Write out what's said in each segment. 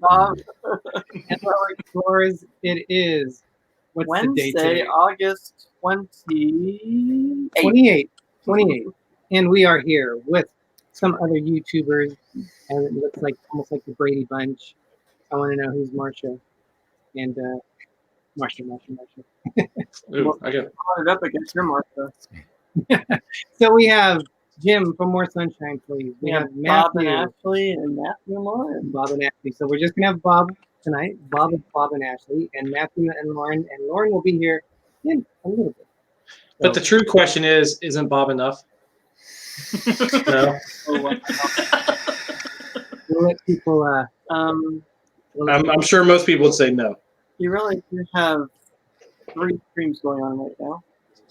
Bob. And our Explorers, it is Wednesday, the date today? August 28th. 28. And we are here with some other YouTubers, and it looks like almost like the Brady Bunch. I want to know who's Marsha. And Marsha. Ooh, I got it up against your Martha. So we have Jim from More Sunshine, please. We have Bob Matthew. and Ashley and Matthew and Lauren. Bob and Ashley. So we're just gonna have Bob tonight. Bob and Ashley, and Matthew and Lauren. And Lauren will be here in a little bit. So, but the true question is, isn't Bob enough? No. we'll let people. I'm sure most people would say no. You really do have 3 streams going on right now.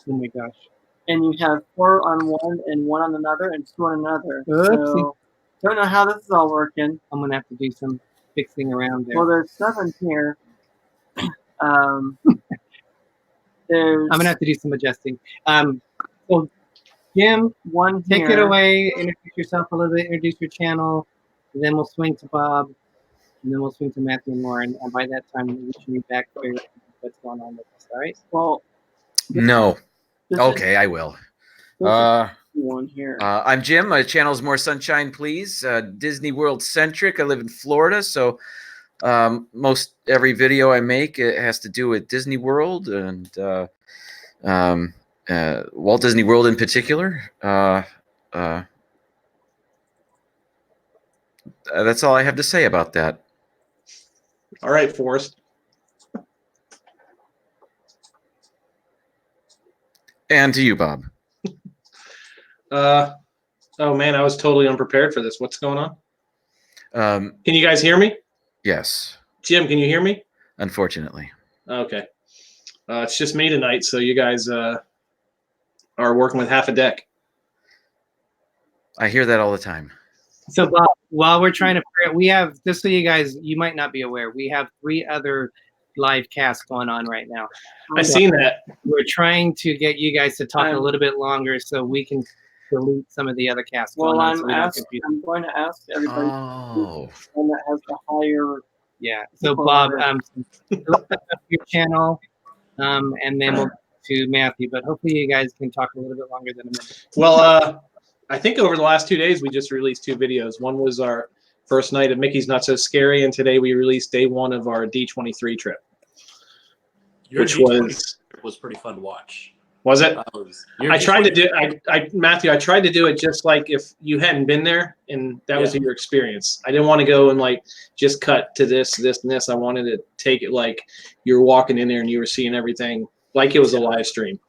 Oh my gosh. And you have 4 on one and 1 on another and 2 on another. Oopsie. So don't know how this is all working. I'm gonna have to do some fixing around there. Well, there's 7 here. There's I'm gonna have to do some adjusting. So Jim, 1 take here. it away. Introduce yourself a little bit. Introduce your channel. And then we'll swing to Bob, and then we'll swing to Matthew and Lauren. And by that time, we should be back to what's going on with us. All right. Well, No. this Okay, I will. is one here. I'm Jim. My channel's More Sunshine, Please. Disney World centric. I live in Florida, so most every video I make it has to do with Disney World and Walt Disney World in particular. That's all I have to say about that. All right, Forrest. And to you, Bob. Oh man, I was totally unprepared for this. What's going on? Can you guys hear me? Yes, Jim, can you hear me? unfortunately. Okay. It's just me tonight, so you guys are working with half a deck. I hear that all the time. So Bob, while we're trying to figure out, we have, just so you guys, you might not be aware, we have 3 other live casts going on right now. I seen that. We're trying to get you guys to talk a little bit longer so we can delete some of the other casts Well, going on. So I'm going to ask everybody Oh. one that has the higher. yeah. So Bob, look up your channel, and then we'll to Matthew. But hopefully you guys can talk a little bit longer than a minute. Well, I think over the last 2 days we just released 2 videos. One was our first night of Mickey's Not So Scary, and today we released day 1 of our D23 trip. Which was pretty fun to watch. Was it? I tried to do Matthew, I tried to do it just like if you hadn't been there and that was your experience. I didn't want to go and like just cut to this, and this. I wanted to take it like you were walking in there and you were seeing everything like it was a live stream.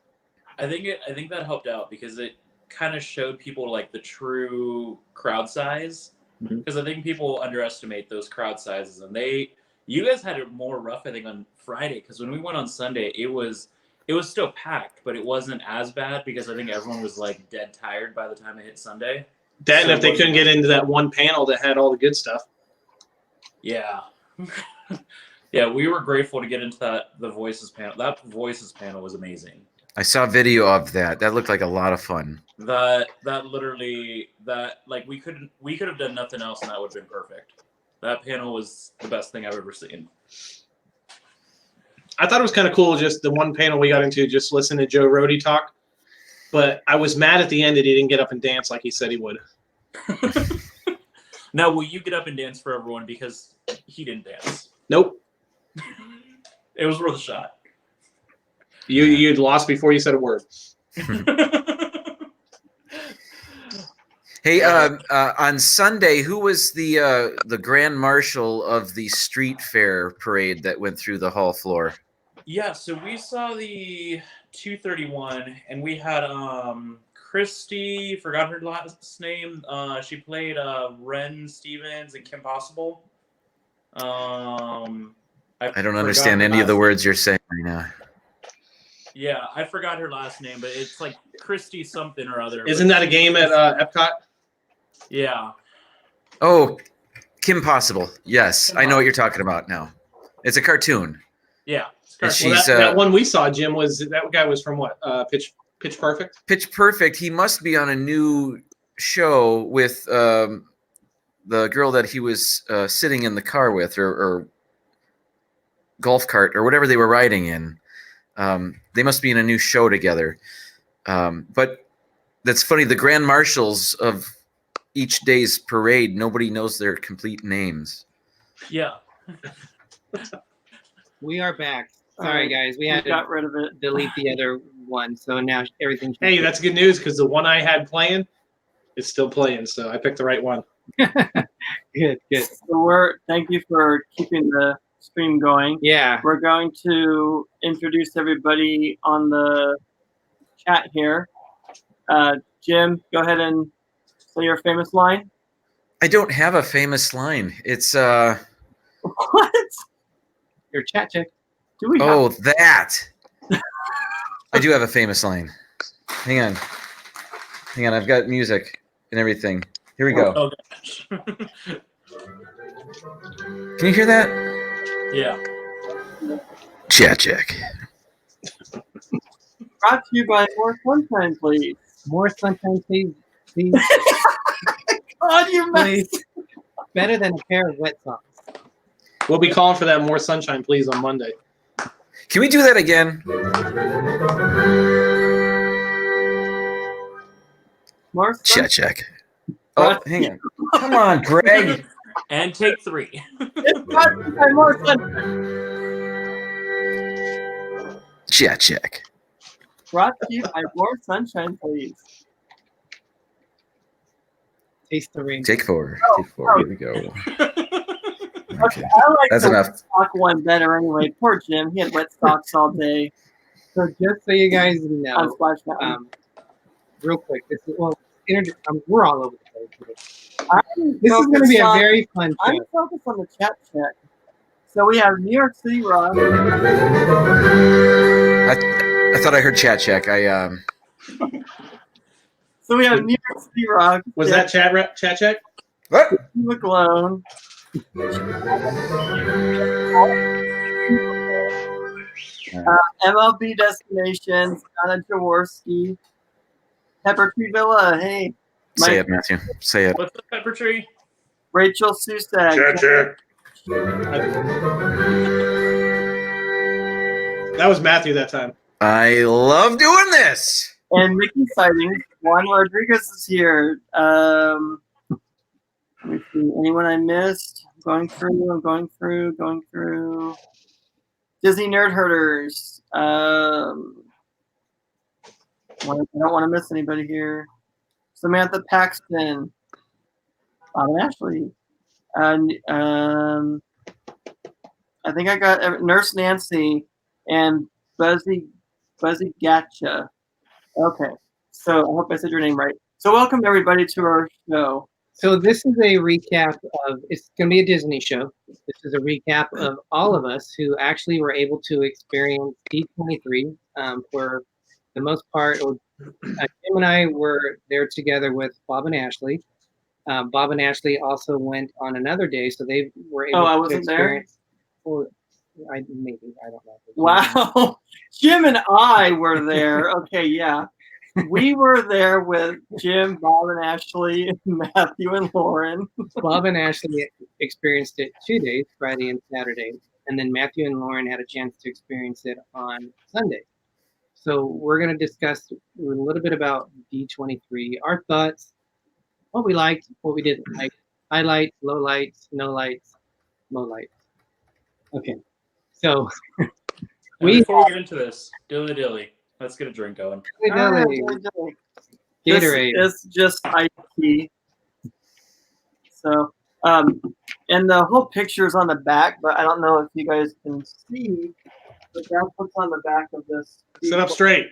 I think that helped out because it kind of showed people like the true crowd size. Because I think people underestimate those crowd sizes, and you guys had it more rough, I think, on Friday, because when we went on Sunday, it was still packed, but it wasn't as bad because I think everyone was like dead tired by the time it hit Sunday. That, and if they couldn't get into that one panel that had all the good stuff. Yeah. Yeah, we were grateful to get into the Voices panel. That Voices panel was amazing. I saw video of that. That looked like a lot of fun. That literally, like we could have done nothing else and that would have been perfect. That panel was the best thing I've ever seen. I thought it was kind of cool, just the one panel we got into, just listen to Joe Rohde talk. But I was mad at the end that he didn't get up and dance like he said he would. Now, will you get up and dance for everyone because he didn't dance? Nope. It was worth a shot. You'd lost before you said a word. Hey, on Sunday, who was the grand marshal of the street fair parade that went through the hall floor? Yeah, so we saw the 231, and we had Christy, forgot her last name. She played Ren Stevens and Kim Possible. I don't understand any of the words you're saying right now. Yeah, I forgot her last name, but it's like Christy something or other. Isn't that a game at Epcot? Yeah. Oh, Kim Possible. Yes, I know what you're talking about now. It's a cartoon. Yeah. And Well, that one we saw, Jim, that guy was from what? Pitch Perfect? Pitch Perfect. He must be on a new show with the girl that he was sitting in the car with, or golf cart, or whatever they were riding in. They must be in a new show together. But that's funny. The grand marshals of each day's parade, nobody knows their complete names. Yeah. We are back. Sorry, guys. We had got to rid of it. delete the other one, so now everything's. Hey, that's good news because the one I had playing is still playing, so I picked the right one. Good. So thank you for keeping the stream going. Yeah. We're going to introduce everybody on the chat here. Jim, go ahead and say your famous line. I don't have a famous line. It's What? Your chat check. Do we? oh, that. I do have a famous line. Hang on. I've got music and everything. Here we go. Oh gosh. Can you hear that? Yeah. Chat check. Brought to you by More Sunshine, please. More sunshine, please. God, you messed. Please. Better than a pair of wet socks. We'll be calling for that More Sunshine, please, on Monday. Can we do that again? More Chat check. Oh, hang on. Come on, Greg. And take 3. It's brought to you by More Sunshine. Chat check. Brought to you by More Sunshine, please. Taste the rain. Take 4. Take 4. Here we go. Okay. I like That's the enough. wet sock one better anyway. Poor Jim. He had wet socks all day So just so you guys on know, Splash Mountain. real quick, we're all over the place. I'm This is going to be a focused on- very fun I'm show. focused on the chat check. So we have New York City Rock. I thought I heard chat check. So we have New York City Rock. Was that chat check? What? McGlone. MLB Destinations. Donna Jaworski. Pepper Tree Villa. Hey. Say it, Matthew. Say it. What's the pepper tree? Rachel Susak. check. That was Matthew that time. I love doing this. And Mickey Sightings. Juan Rodriguez is here. Let me see. Anyone I missed? I'm going through. Disney Nerd Herders. I don't want to miss anybody here. Samantha Paxton. Bob and Ashley. And I think I got Nurse Nancy and Buzzy Gatcha. Okay. So I hope I said your name right. So welcome everybody to our show. So this is a recap of, it's going to be a Disney show. This is a recap of all of us who actually were able to experience D23 for the most part. Jim and I were there together with Bob and Ashley. Bob and Ashley also went on another day, so they were able I to wasn't experience. Or I don't know. Wow. Jim and I were there. Okay, yeah. We were there with Jim, Bob, and Ashley, Matthew, and Lauren. Bob and Ashley experienced it 2 days, Friday and Saturday, and then Matthew and Lauren had a chance to experience it on Sunday. So we're going to discuss a little bit about D23, our thoughts, what we liked, what we didn't like, highlights, lowlights, no lights, low lights. Okay, so Before we get into this, dilly. Let's get a drink going. Gatorade. It's just iced tea. So, and the whole picture is on the back, but I don't know if you guys can see, but that's what's on the back of this. Sit up straight.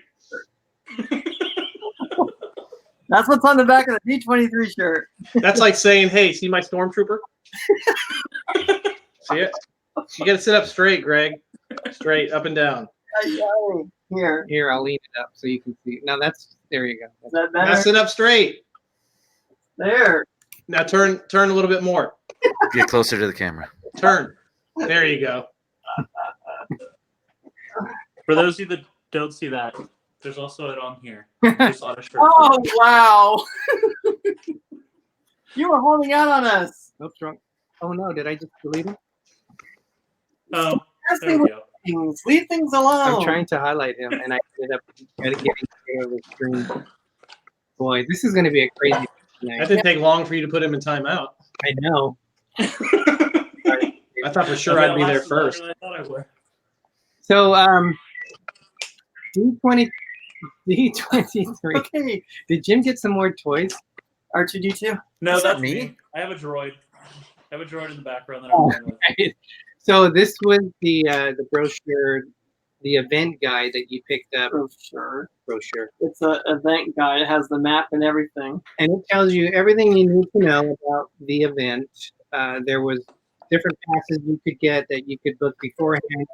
That's what's on the back of the D23 shirt. That's like saying, hey, see my stormtrooper? See it? You got to sit up straight, Greg. Straight, up and down. Here. I'll lean it up so you can see. Now there you go. Is that Now better? sit up straight. There. Now turn a little bit more. Get closer to the camera. Turn. There you go. For those of you that don't see that, there's also it on here. Just on a shirt. Oh, wow. You were holding out on us. Oops, wrong. Oh no, did I just delete him? Oh, there Testing we go. things. Leave things alone. I'm trying to highlight him, and I ended up getting rid of the screen. Boy, this is going to be a crazy That night. didn't take long for you to put him in timeout. I know. I thought for sure I'd be there first. I thought I would. So, D23. Okay. Did Jim get some more toys? R2D2. No, Is that that's me? me. I have a droid. I have a droid in the background that Oh. I'm playing with. So this was the brochure, the event guide that you picked up. Brochure. Brochure. It's an event guide. It has the map and everything. And it tells you everything you need to know about the event. There was different passes you could get that you could book beforehand,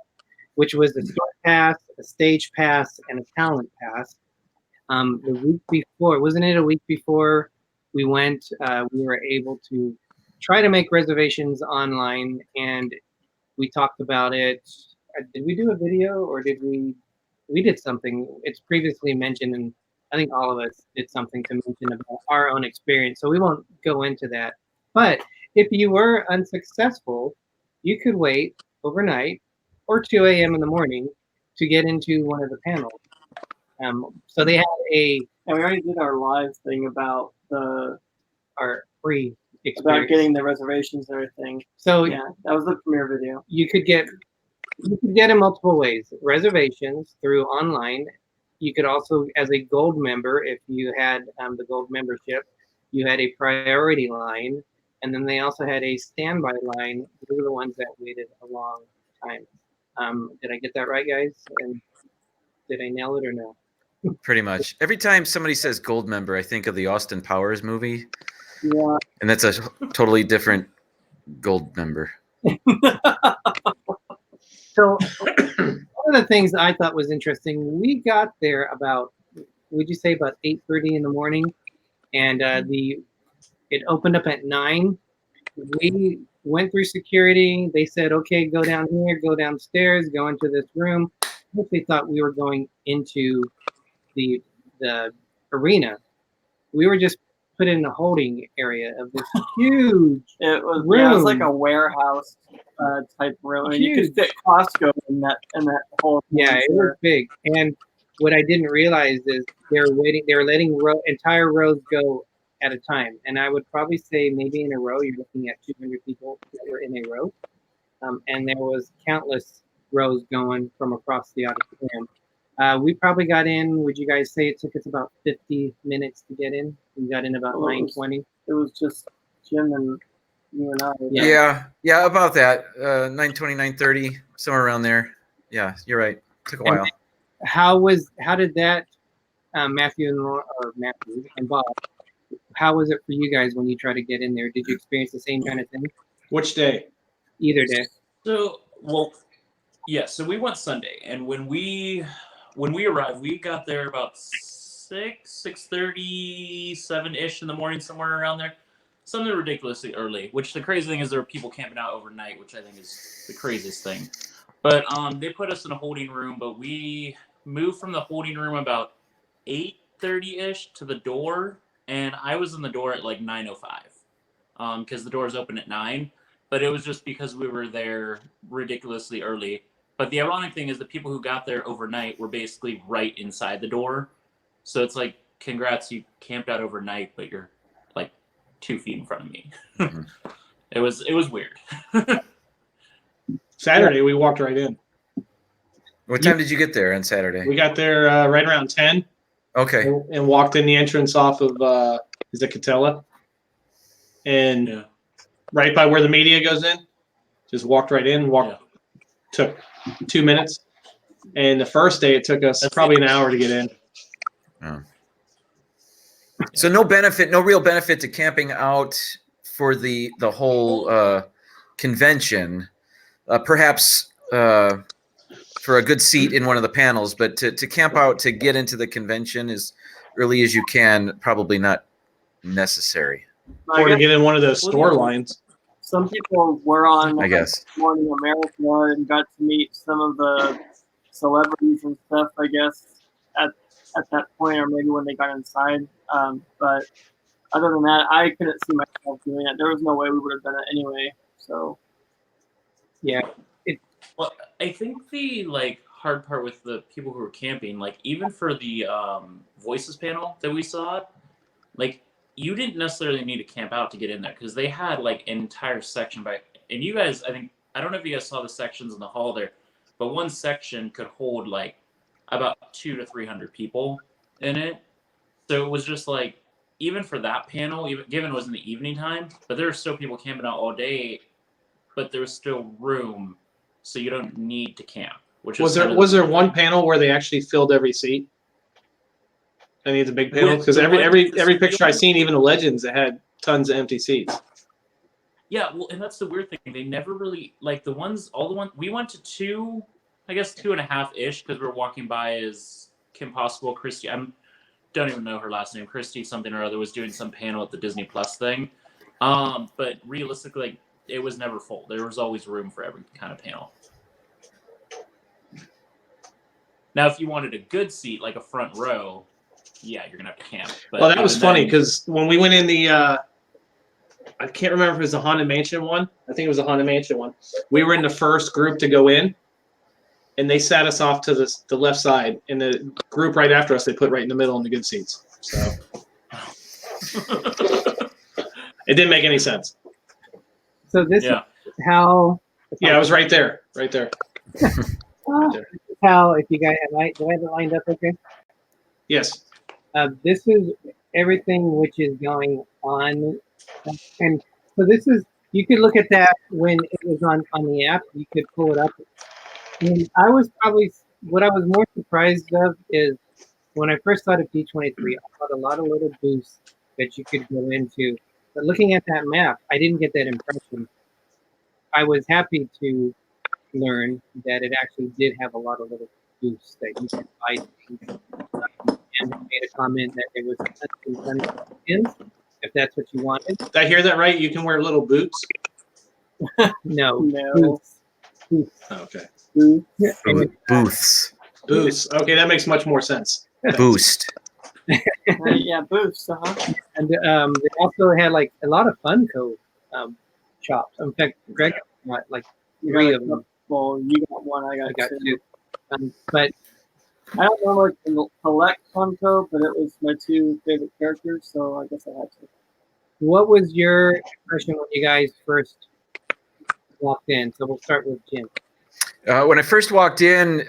which was a start pass, a stage pass, and a talent pass. The week before, wasn't it a week before we went, we were able to try to make reservations online, and we talked about it. Did we do a video, or did we did something? It's previously mentioned, and I think all of us did something to mention about our own experience, so we won't go into that. But if you were unsuccessful, you could wait overnight or 2 a.m. in the morning to get into one of the panels. So they had And we already did our live thing about our free about experience. getting the reservations and everything. So Yeah, that was the premiere video. you could get in multiple ways. Reservations through online. You could also, as a gold member, if you had the gold membership, you had a priority line, and then they also had a standby line. Those were the ones that waited a long time. Did I get that right, guys? And did I nail it or no? Pretty much. Every time somebody says gold member, I think of the Austin Powers movie, Yeah. and that's a totally different gold member. So one of the things I thought was interesting, we got there about, would you say about 8:30 in the morning, and it opened up at 9. We went through security. They said, okay, go down here, go downstairs, go into this room. They thought we were going into the arena. We were just put in a holding area of this huge It was room. yeah, it was like a warehouse type room, and you could fit Costco in that whole. Yeah, it was big. And what I didn't realize is they were letting entire rows go at a time. And I would probably say maybe in a row you're looking at 200 people that were in a row, and there was countless rows going from across the auditorium. We probably got in. Would you guys say it took us about 50 minutes to get in? We got in about 9:20. It was just Jim and you and I. Yeah, about that. 9:20, 9:30, somewhere around there. Yeah, you're right. Took a while. How did that, Matthew and Bob? How was it for you guys when you tried to get in there? Did you experience the same kind of thing? Which day? Either day. So, well, yeah. So we went Sunday, and when we arrived, we got there about 6:30, 7-ish in the morning, somewhere around there. Something ridiculously early. Which the crazy thing is, there were people camping out overnight, which I think is the craziest thing. But they put us in a holding room, but we moved from the holding room about 8:30-ish to the door, and I was in the door at like 9:05, because the doors open at 9. But it was just because we were there ridiculously early. But the ironic thing is the people who got there overnight were basically right inside the door. So it's like, congrats, you camped out overnight, but you're like 2 feet in front of me. Mm-hmm. It was weird. Saturday, we walked right in. What time did you get there on Saturday? We got there right around 10. Okay. And walked in the entrance off of, is it Catella? And Yeah. right by where the media goes in. Just walked right in, took 2 minutes. And the first day, it took us probably an hour to get in. Oh. So no real benefit to camping out for the whole convention. Perhaps for a good seat in one of the panels, but to camp out to get into the convention as early as you can, probably not necessary. Or to get in one of those store lines. Some people were on, I guess, Morning America and got to meet some of the celebrities and stuff, I guess, at that point, or maybe when they got inside. But other than that, I couldn't see myself doing it. There was no way we would have done it anyway. So Yeah. Well, I think the hard part with the people who were camping, even for the voices panel that we saw, you didn't necessarily need to camp out to get in there because they had an entire section and you guys, I don't know if you guys saw the sections in the hall there, but one section could hold about 200 to 300 people in it. So it was just even for that panel, even given it was in the evening time, but there were still people camping out all day, but there was still room, so you don't need to camp. Was there one panel where they actually filled every seat? Any of the big panels? Because every picture I seen, even the Legends, it had tons of empty seats. Yeah, well, and that's the weird thing. They never really all the ones we went to 2, I guess 2.5-ish, because we were walking by as Kim Possible, Christy. I don't even know her last name. Christy something or other was doing some panel at the Disney Plus thing. But realistically, it was never full. There was always room for every kind of panel. Now, if you wanted a good seat, like a front row, yeah, you're gonna have to camp. But well, that was funny because when we went in the, I can't remember if it was the Haunted Mansion one. I think it was the Haunted Mansion one. We were in the first group to go in, and they sat us off to the left side. And the group right after us, they put right in the middle in the good seats. So it didn't make any sense. So this is how. Yeah, I was right there. Right there. How, if you guys do I have it lined up okay? Yes. This is everything which is going on, and so this is, you could look at that when it was on the app. You could pull it up. And I was probably, what I was more surprised of is when I first thought of D23, I thought a lot of little booths that you could go into. But looking at that map, I didn't get that impression. I was happy to learn that it actually did have a lot of little booths that you could buy things. And made a comment that it was skins, if that's what you wanted. Did I hear that right? You can wear little boots? No. No. Booths. Oh, okay. Booths. Booths. Okay, that makes much more sense. Boost. Yeah, booths. And they also had a lot of Funko shops. In fact, Greg got 3 of them. Well, you got one. I got 2. But I don't normally collect Funko, but it was my 2 favorite characters, so I guess I had to. what was your impression when you guys first walked in? So we'll start with Jim. When I first walked in,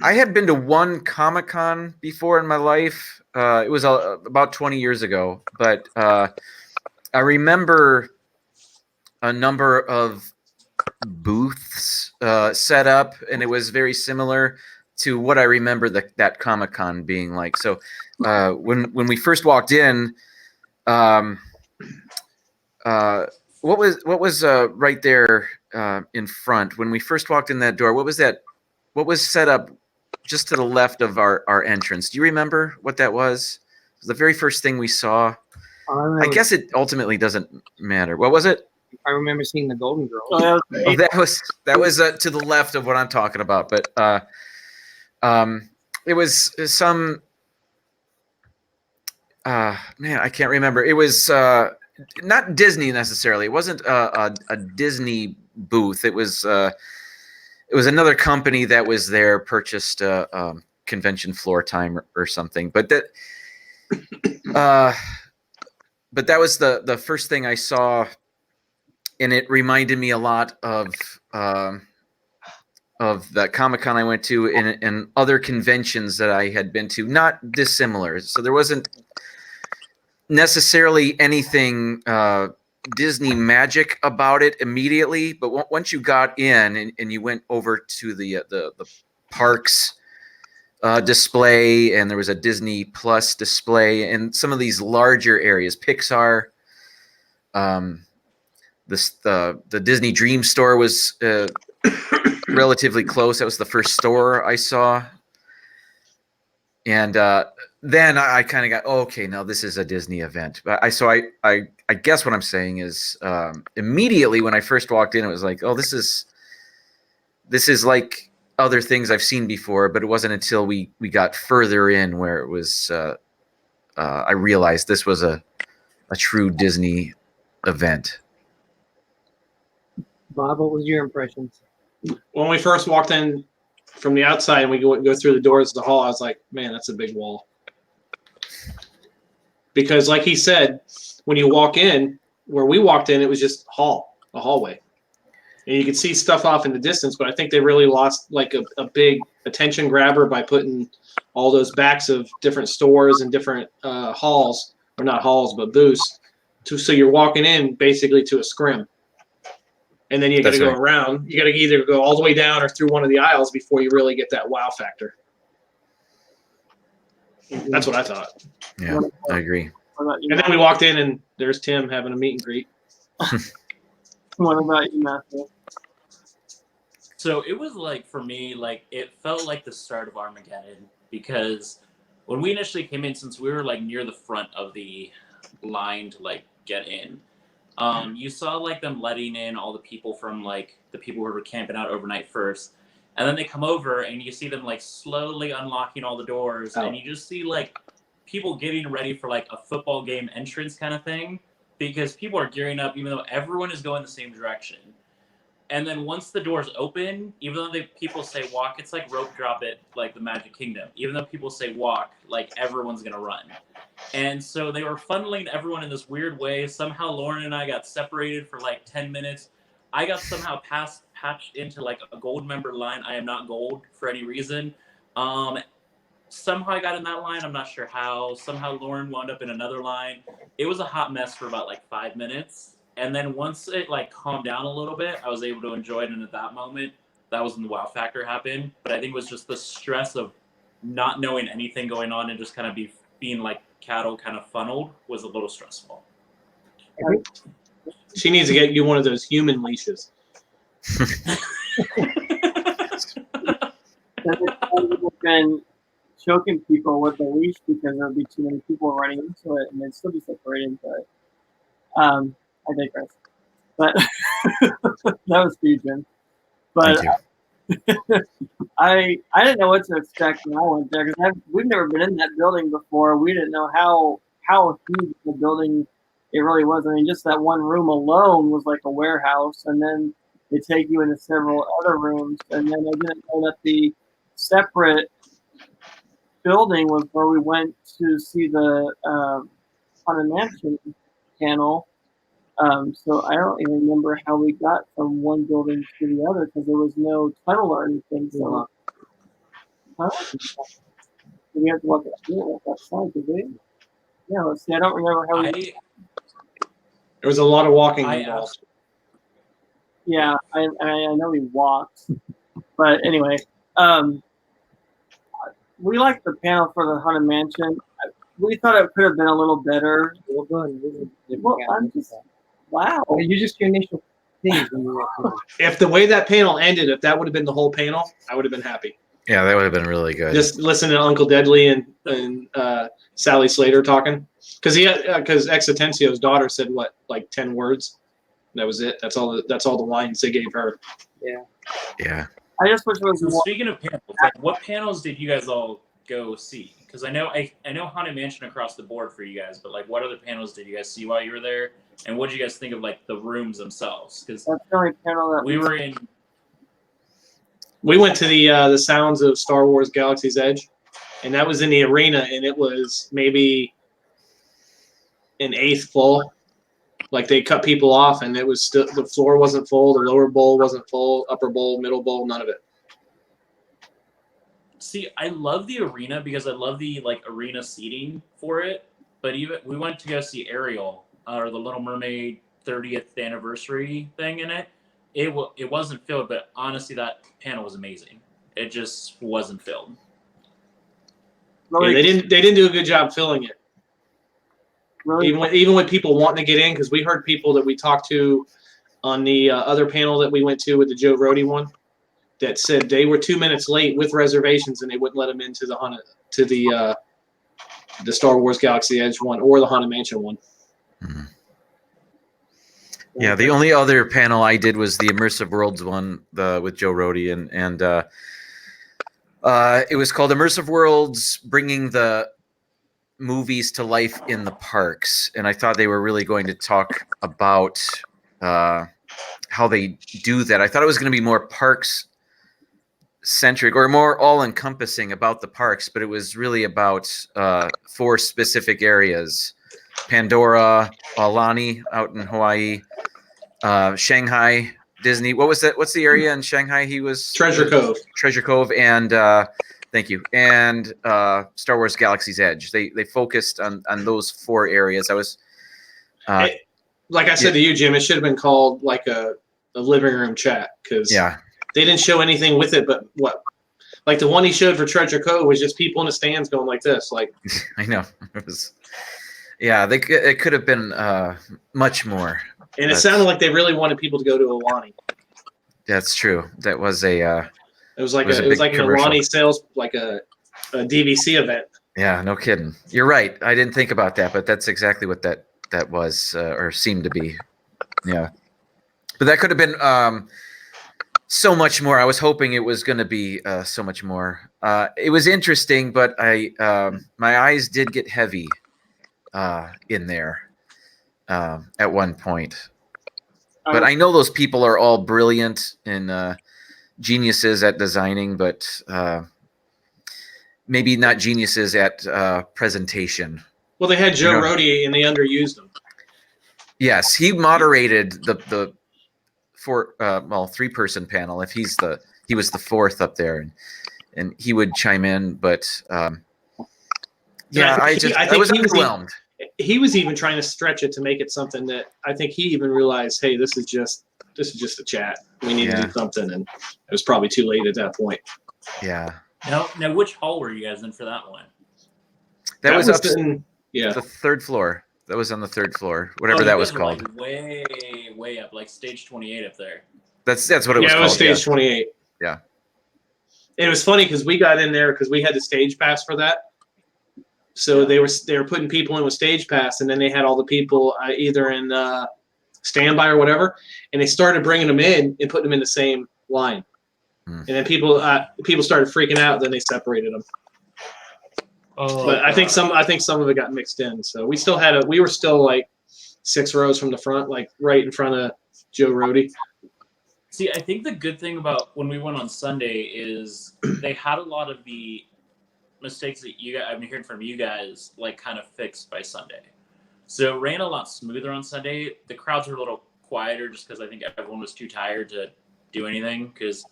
I had been to one Comic-Con before in my life. It was about 20 years ago, but I remember a number of booths set up, and it was very similar to what I remember that Comic-Con being like. So when we first walked in, what was right there in front when we first walked in that door? What was that? What was set up just to the left of our entrance? Do you remember what that was? It was the very first thing we saw. I guess it ultimately doesn't matter. What was it? I remember seeing the Golden Girls. Oh, that was to the left of what I'm talking about. But it was some man, I can't remember. It was not Disney necessarily. It wasn't a Disney booth. It was another company that was there, purchased convention floor time or something. But that was the first thing I saw, and it reminded me a lot of the Comic-Con I went to and other conventions that I had been to, not dissimilar. So there wasn't necessarily anything Disney magic about it immediately, but once you got in and you went over to the parks display, and there was a Disney Plus display, and some of these larger areas, Pixar, the Disney Dream store was relatively close. That was the first store I saw, and then I kind of got, okay, now this is a Disney event. But I guess what I'm saying is immediately when I first walked in, it was like, oh, this is like other things I've seen before. But it wasn't until we got further in where it was I realized this was a true Disney event. Bob, what was your impressions? When we first walked in from the outside and we go through the doors of the hall, I was like, man, that's a big wall. Because like he said, when you walk in, where we walked in, it was just a hallway. And you could see stuff off in the distance, but I think they really lost like a big attention grabber by putting all those backs of different stores and different halls, or not halls, but booths. So you're walking in basically to a scrim. And then you got to go around. You got to either go all the way down or through one of the aisles before you really get that wow factor. That's what I thought. Yeah, I agree. And then we walked in, and there's Tim having a meet and greet. What about you, Matthew? So it was like, for me, like it felt like the start of Armageddon, because when we initially came in, since we were like near the front of the line to like get in, you saw like them letting in all the people from like the people who were camping out overnight first. And then they come over and you see them like slowly unlocking all the doors, and you just see like people getting ready for like a football game entrance kind of thing, because people are gearing up even though everyone is going the same direction. And then once the doors open, even though people say walk, it's like rope drop it, like the Magic Kingdom. Even though people say walk, like everyone's going to run. And so they were funneling everyone in this weird way. Somehow Lauren and I got separated for like 10 minutes. I got somehow patched into like a gold member line. I am not gold for any reason. Somehow I got in that line. I'm not sure how. Somehow Lauren wound up in another line. It was a hot mess for about like 5 minutes. And then once it like calmed down a little bit, I was able to enjoy it. And at that moment, that was when the wow factor happened. But I think it was just the stress of not knowing anything going on and just kind of being like cattle kind of funneled was a little stressful. She needs to get you one of those human leashes. Been choking people with the leash because there would be too many people running into it, and they'd still be separated. But I digress. But that was Fusion. But I didn't know what to expect when I went there, because we've never been in that building before. We didn't know how huge the building it really was. I mean, just that one room alone was like a warehouse, and then they take you into several other rooms, and then I didn't know that the separate building was where we went to see the Haunted Mansion panel. So I don't even remember how we got from one building to the other, because there was no tunnel or anything. So we have to walk outside, did we? Yeah, let's see. I don't remember how we. There was a lot of walking involved. Yeah, I know we walked, but anyway, we liked the panel for the Haunted Mansion. We thought it could have been a little better. Well, I'm just wow. You just your initial thing. If the way that panel ended, if that would have been the whole panel, I would have been happy. Yeah, that would have been really good. Just listen to Uncle Deadly and Sally Slater talking, because Exitencio's daughter said what, like 10 words. That was it. That's all the lines they gave her. Yeah. Yeah. I just wish it was. So speaking of panels, like, what panels did you guys all go see? Because I know Haunted Mansion across the board for you guys, but like, what other panels did you guys see while you were there? And what did you guys think of like the rooms themselves? Because that's the only panel that we were in. We went to the Sounds of Star Wars Galaxy's Edge, and that was in the arena, and it was maybe an eighth full. Like, they cut people off, and it was still, the floor wasn't full, the lower bowl wasn't full, upper bowl, middle bowl, none of it. See, I love the arena because I love the like arena seating for it. But even we went to go see Ariel, or the Little Mermaid 30th anniversary thing in it. It wasn't filled, but honestly, that panel was amazing. It just wasn't filled. Yeah, they didn't do a good job filling it. Really? Even with people wanting to get in, because we heard people that we talked to on the other panel that we went to with the Joe Rody one that said they were 2 minutes late with reservations and they wouldn't let them into the Star Wars Galaxy Edge one or the Haunted Mansion one. Mm-hmm. Yeah, the only other panel I did was the Immersive Worlds one, with Joe Rody, and it was called Immersive Worlds, bringing the movies to life in the parks, and I thought they were really going to talk about how they do that. I thought it was going to be more parks centric or more all encompassing about the parks, but it was really about 4 specific areas: Pandora, Aulani out in Hawaii, Shanghai, Disney. What was that? What's the area in Shanghai? He was Treasure Cove. Treasure Cove, and thank you, and Star Wars Galaxy's Edge. They focused on those 4 areas. I was like I said to you, Jim, it should have been called like a living room chat, because they didn't show anything with it. But what, like the one he showed for Treasure Cove was just people in the stands going like this, like. I know it was. Yeah, it could have been much more. And it sounded like they really wanted people to go to Aulani. That's true. That was a. It was like an Aulani sales, like a DVC event. Yeah, no kidding. You're right. I didn't think about that, but that's exactly what that was or seemed to be. Yeah, but that could have been so much more. I was hoping it was going to be so much more. It was interesting, but my eyes did get heavy in there at one point. But I know those people are all brilliant and geniuses at designing, but maybe not geniuses at presentation. Well, they had Joe Rohde and they underused him. Yes, he moderated the 3-person panel. If he was the 4th up there, and he would chime in, but I was overwhelmed. He was even trying to stretch it to make it something that I think he even realized, hey, this is just a chat. We need to do something, and it was probably too late at that point. Yeah. Now, which hall were you guys in for that one? That was up in the 3rd floor. That was on the 3rd floor, whatever that was called. Like way up, like stage 28 up there. That's what it was called. Yeah, it was stage 28. Yeah. And it was funny because we got in there because we had the stage pass for that. So they were putting people in with stage pass, and then they had all the people either in standby or whatever, and they started bringing them in and putting them in the same line. And then people started freaking out. Then they separated them. Oh, but I think some of it got mixed in. So we were still like 6 rows from the front, like right in front of Joe Rohde. See, I think the good thing about when we went on Sunday is they had a lot of the mistakes that I've been hearing from you guys, like kind of fixed by Sunday. So it ran a lot smoother on Sunday. The crowds were a little quieter just because I think everyone was too tired to do anything, because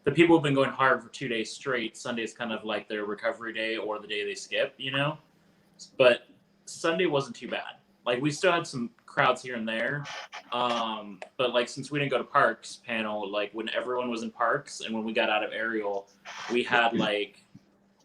the people have been going hard for 2 days straight. Sunday's kind of like their recovery day or the day they skip, But Sunday wasn't too bad. Like, we still had some crowds here and there. But like, since we didn't go to Parks panel, like when everyone was in Parks and when we got out of Aerial, we had like,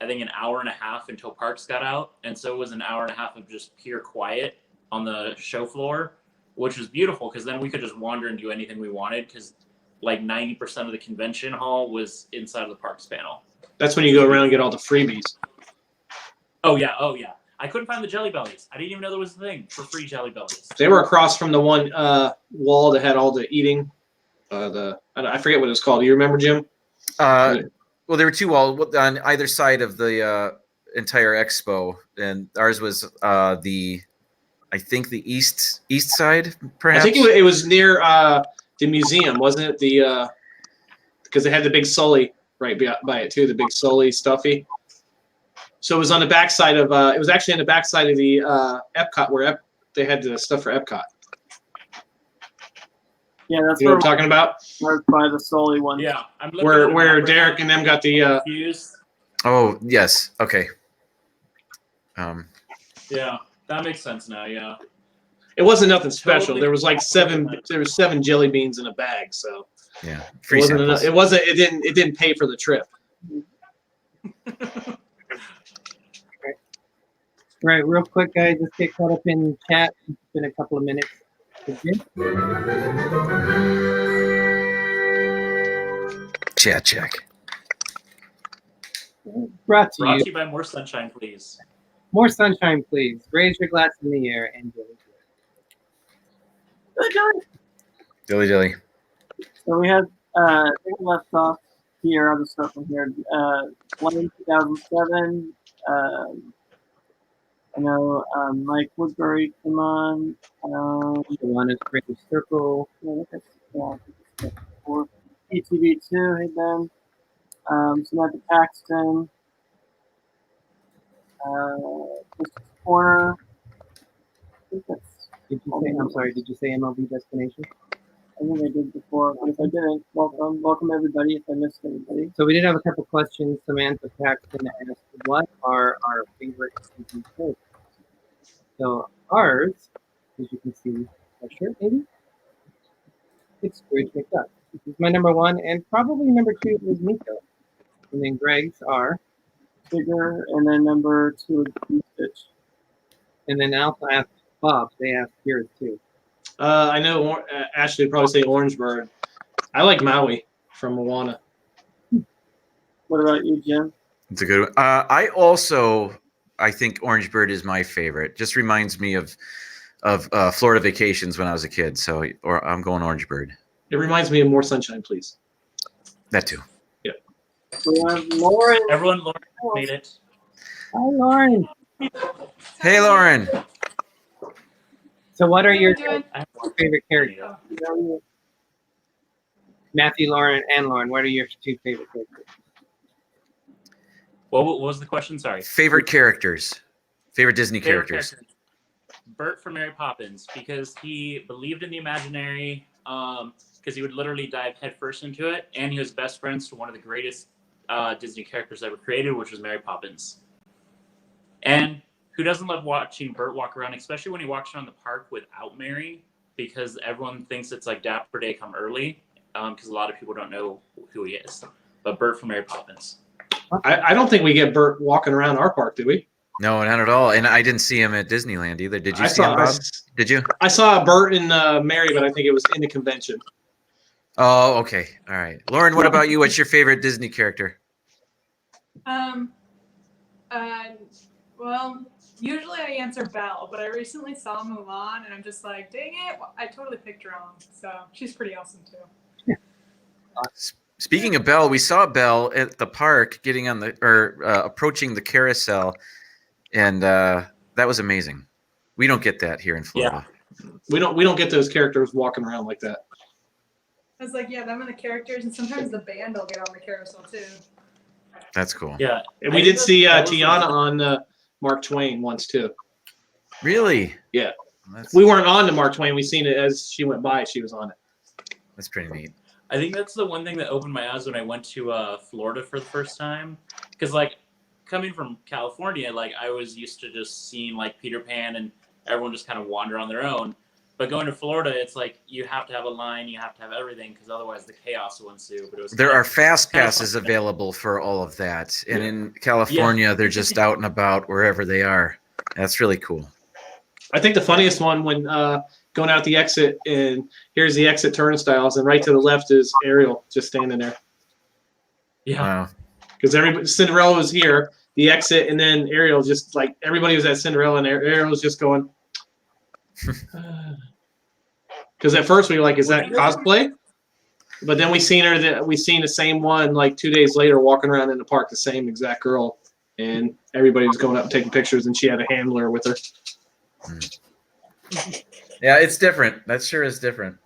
I think an hour and a half until Parks got out. And so it was an hour and a half of just pure quiet on the show floor, which was beautiful because then we could just wander and do anything we wanted, because like 90% of the convention hall was inside of the Parks panel. That's when you go around and get all the freebies. Oh yeah. I couldn't find the Jelly Bellies. I didn't even know there was a thing for free Jelly Bellies. They were across from the one wall that had all the eating. I forget what it was called. Do you remember, Jim? Well, there were 2 walls on either side of the entire expo, and ours was I think the east side, perhaps. I think it was near the museum, wasn't it? Because they had the big Sully right by it too, the big Sully stuffy. So it was on the backside of. It was actually on the backside of the Epcot where they had the stuff for Epcot. Yeah, that's what I'm talking about. Right by the Sully one. Yeah, I'm where Derick and them got the. Oh yes, okay. Yeah, that makes sense now. Yeah. It wasn't nothing special. Totally. There was like 7 jelly beans in a bag, so yeah, free samples. It didn't pay for the trip. Right, real quick, guys, just get caught up in chat. It's been a couple of minutes. Chat check. Brought to you by More Sunshine, please. More sunshine, please. Raise your glass in the air and Dilly. So we had I think we left off here on the stuff from here. One in 2007. I know Mike Woodbury came on. Shawana's Creative Circle. ETV2, hey Ben. Samantha Paxton. Christopher Corner. I think that's. I'm sorry, did you say MLB Destination? I think I did before, but if I didn't, welcome everybody. If I missed anybody, So we did have a couple questions. Samantha Paxton asked, "What are our favorite Disney characters?" So ours, as you can see, our shirt maybe, it's Scrooge McDuck. This is my number one, and probably number two is Nico. And then Greg's are, Tigger, and then number 2 is Stitch. and then I also asked Bob. They asked yours too. I know Ashley would probably say Orange Bird. I like Maui from Moana. What about you, Jim? It's a good one. I think Orange Bird is my favorite. Just reminds me of Florida vacations when I was a kid. So, or I'm going Orange Bird. It reminds me of More Sunshine, Please. That too. Yeah. We have Lauren. Lauren made it. Hi, Lauren. Hey, Lauren. So what are your I have favorite characters? Mathew, Lauren, and Lauren. What are your two favorite characters? What was the question? Sorry. Favorite characters. Favorite Disney characters. Bert from Mary Poppins, because he believed in the imaginary, because he would literally dive headfirst into it, and he was best friends to one of the greatest Disney characters ever created, which was Mary Poppins. And who doesn't love watching Bert walk around, especially when he walks around the park without Mary, because everyone thinks it's like Dapper Day Come Early, because a lot of people don't know who he is. But Bert from Mary Poppins. I don't think we get Bert walking around our park, do we? No, not at all. And I didn't see him at Disneyland either. Did you see him, Bob? Did you? I saw Bert and Mary, but I think it was in the convention. Oh, okay. All right. Lauren, what about you? What's your favorite Disney character? Well, usually I answer Belle, but I recently saw Mulan, and I'm just like, dang it, I totally picked wrong. So she's pretty awesome too. Speaking of Belle, we saw Belle at the park getting on approaching the carousel, and that was amazing. We don't get that here in Florida. Yeah. We don't get those characters walking around like that. I was like, yeah, them and the characters, and sometimes the band will get on the carousel too. That's cool. Yeah, and we did see Tiana on Mark Twain once too. Really? Yeah. We weren't on to Mark Twain. We seen it as she went by. She was on it. That's pretty neat. I think that's the one thing that opened my eyes when I went to Florida for the first time. Because, like, coming from California, like, I was used to just seeing, like, Peter Pan and everyone just kind of wander on their own. But going to Florida, it's like you have to have a line, you have to have everything, because otherwise the chaos will ensue. But there are fast passes available for all of that. And in California, they're just out and about wherever they are. That's really cool. I think the funniest one when going out the exit, and here's the exit turnstiles, and right to the left is Ariel just standing there. Yeah. Because Cinderella was here, the exit, and then Ariel just like everybody was at Cinderella, and Ariel was just going. Because at first we were like, is that cosplay? But then we seen the same one like 2 days later walking around in the park, the same exact girl, and everybody was going up and taking pictures, and she had a handler with her. Yeah, it's different. That sure is different.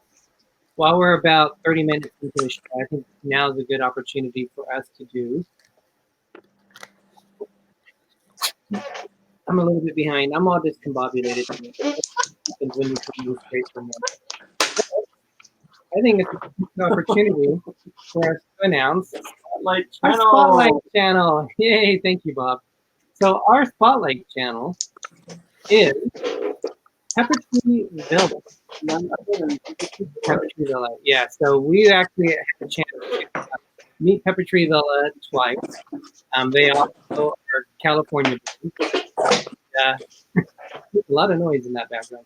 While we're about 30 minutes into the show, I think now is a good opportunity for us to do. I'm a little bit behind. I'm all discombobulated. When you come straight from them. I think it's a good opportunity for us to announce Spotlight our Channel. Spotlight channel. Yay, thank you, Bob. So our Spotlight channel is Pepper Tree Villa. Pepper Tree Villa. Yeah, so we actually had a chance to meet Pepper Tree Villa twice. They also are California. A lot of noise in that background.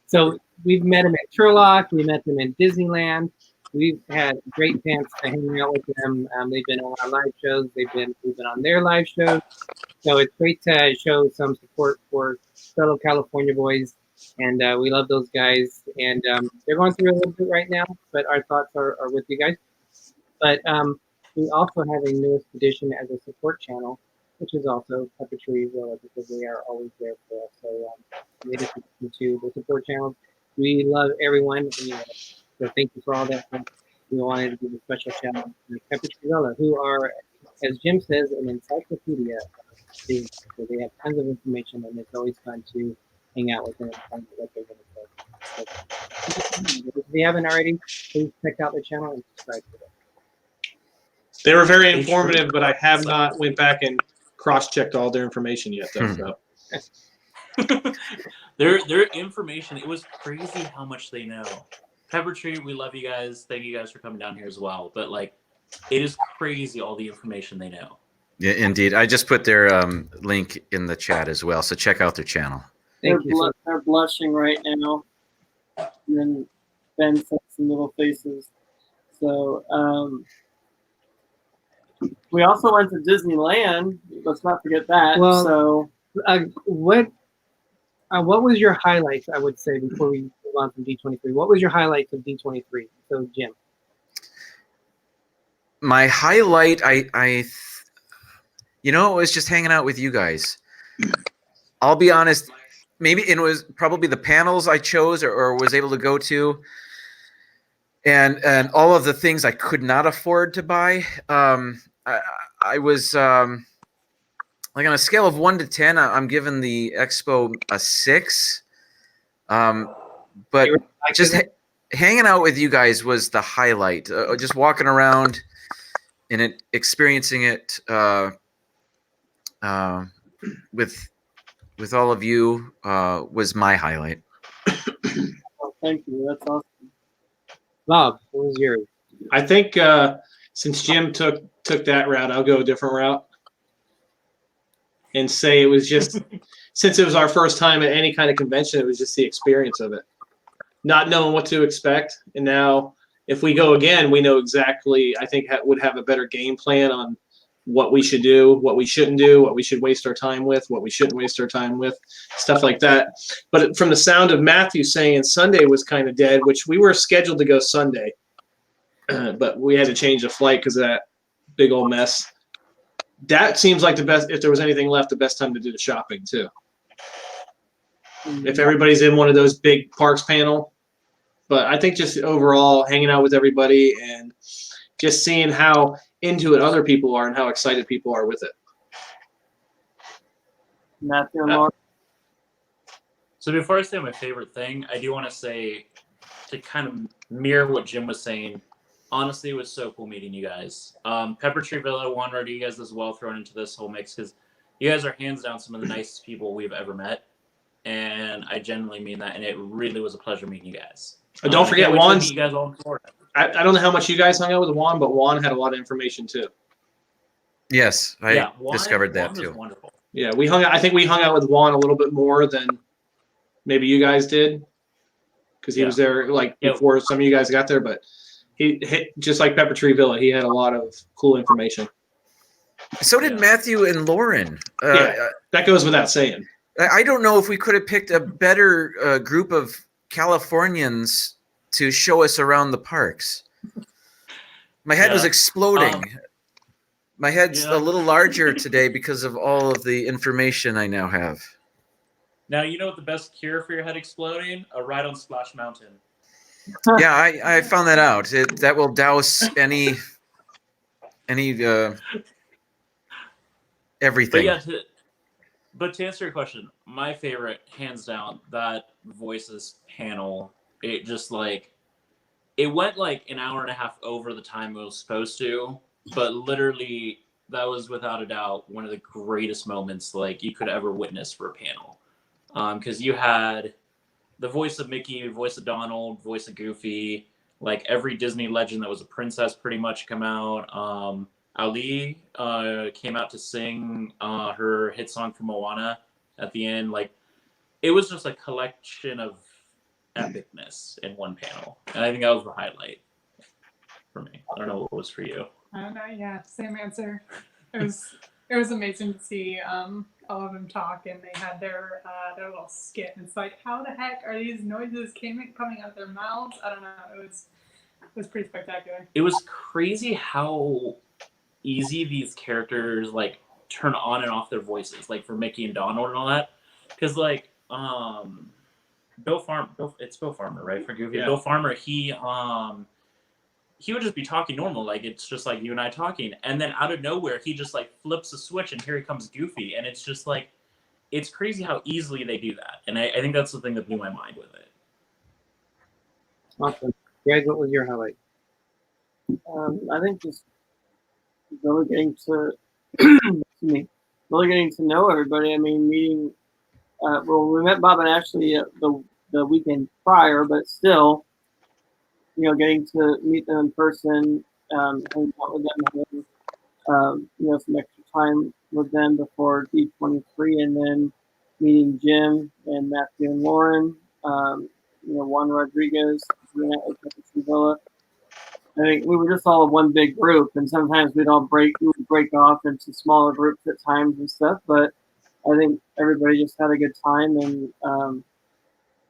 So we've met them at Turlock. We met them in Disneyland. We've had a great chance to hang out with them. They've been on our live shows. We've been on their live shows. So it's great to show some support for fellow California boys. And we love those guys. And they're going through a little bit right now, but our thoughts are with you guys. But we also have a newest addition as a support channel. which is also Puppetry Villa, because they are always there for us. So they just listen to the support channels. We love everyone. So thank you for all that. We wanted to give a special shout out to Puppetry Villa, who are, as Jim says, an encyclopedia. So they have tons of information, and it's always fun to hang out with them and find out what they're going to say. So, if you haven't already, please check out their channel and subscribe to them. They were very informative, but I have not went back and cross-checked all their information yet, though. So. Their information, it was crazy how much they know. Peppertree, we love you guys. Thank you guys for coming down here as well. But like, it is crazy all the information they know. Yeah, indeed. I just put their link in the chat as well, so check out their channel. They're blushing right now. And then Ben sent some little faces. So we also went to Disneyland. Let's not forget that. Well, so what was your highlights, I would say, before we move on from D23? What was your highlights of D23? So, Jim. My highlight, it was just hanging out with you guys. I'll be honest, maybe it was probably the panels I chose or was able to go to, and all of the things I could not afford to buy. I was like, on a scale of 1 to 10, I'm giving the expo a 6. But just hanging out with you guys was the highlight. Just walking around and experiencing it with all of you was my highlight. Oh, thank you. That's awesome. Bob, what was yours? I think since Jim took that route, I'll go a different route and say it was just since it was our first time at any kind of convention, it was just the experience of it, not knowing what to expect. And now, if we go again, we know exactly. I think would have a better game plan on what we should do, what we shouldn't do, what we should waste our time with, what we shouldn't waste our time with, stuff like that. But from the sound of Mathew saying Sunday was kind of dead, which we were scheduled to go Sunday, but we had to change the flight because of that big old mess. That seems like the best, if there was anything left, the best time to do the shopping too. If everybody's in one of those big parks panel. But I think just overall hanging out with everybody and just seeing how into it other people are and how excited people are with it. Mathew and Laura. So before I say my favorite thing, I do want to say, to kind of mirror what Jim was saying, honestly, it was so cool meeting you guys. Peppertree Villa, wanted you guys as well thrown into this whole mix because you guys are hands down some of the nicest people we've ever met. And I genuinely mean that. And it really was a pleasure meeting you guys. Don't forget Juan's. You guys all in Florida. I don't know how much you guys hung out with Juan, but Juan had a lot of information too. Yes, I Juan discovered that was too. Wonderful. Yeah, I think we hung out with Juan a little bit more than maybe you guys did, because he was there like before some of you guys got there. But he just like Peppertree Villa, he had a lot of cool information. So did Mathew and Lauren. That goes without saying. I don't know if we could have picked a better group of Californians to show us around the parks. My head was exploding. My head's a little larger today because of all of the information I now have. Now, you know what the best cure for your head exploding? A ride on Splash Mountain. Yeah, I found that out. That will douse any everything. But to answer your question, my favorite, hands down, that Voices panel. It just it went like an hour and a half over the time it was supposed to, but literally that was without a doubt one of the greatest moments you could ever witness for a panel. Because you had the voice of Mickey, voice of Donald, voice of Goofy, every Disney legend that was a princess pretty much come out. Ali came out to sing her hit song from Moana at the end. It was just a collection of epicness in one panel. And I think that was the highlight for me. I don't know what was for you. I don't know. Yeah, same answer. It was amazing to see all of them talk, and they had their little skit. And it's how the heck are these noises coming out of their mouths? I don't know. It was pretty spectacular. It was crazy how easy these characters turn on and off their voices, like for Mickey and Donald and all that, because like Bill Farmer, right? For Goofy, Yeah. Bill Farmer, he would just be talking normal, like it's just like you and I talking, and then out of nowhere he just like flips a switch and here he comes Goofy, and it's just like, it's crazy how easily they do that, and I think that's the thing that blew my mind with it. Awesome. Greg, what was your highlight? I think just really getting to excuse me, really getting to know everybody. I mean, meeting. Well, we met Bob and Ashley the weekend prior, but still, you know, getting to meet them in person, hang out with them, having you know, some extra time with them before D23, and then meeting Jim and Mathew and Lauren, you know, Juan Rodriguez, Villa. I think we were just all one big group, and sometimes we would break off into smaller groups at times and stuff. But I think everybody just had a good time, and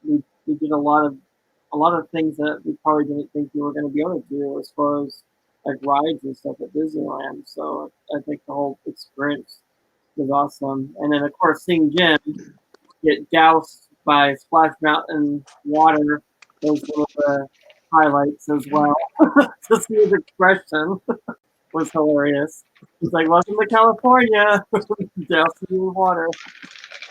we did a lot of things that we probably didn't think we were going to be able to do as far as like rides and stuff at Disneyland. So I think the whole experience was awesome. And then of course seeing Jim get doused by Splash Mountain water was one of the highlights as well. To see his expression was hilarious. He's like, "Welcome to California." Doused in water.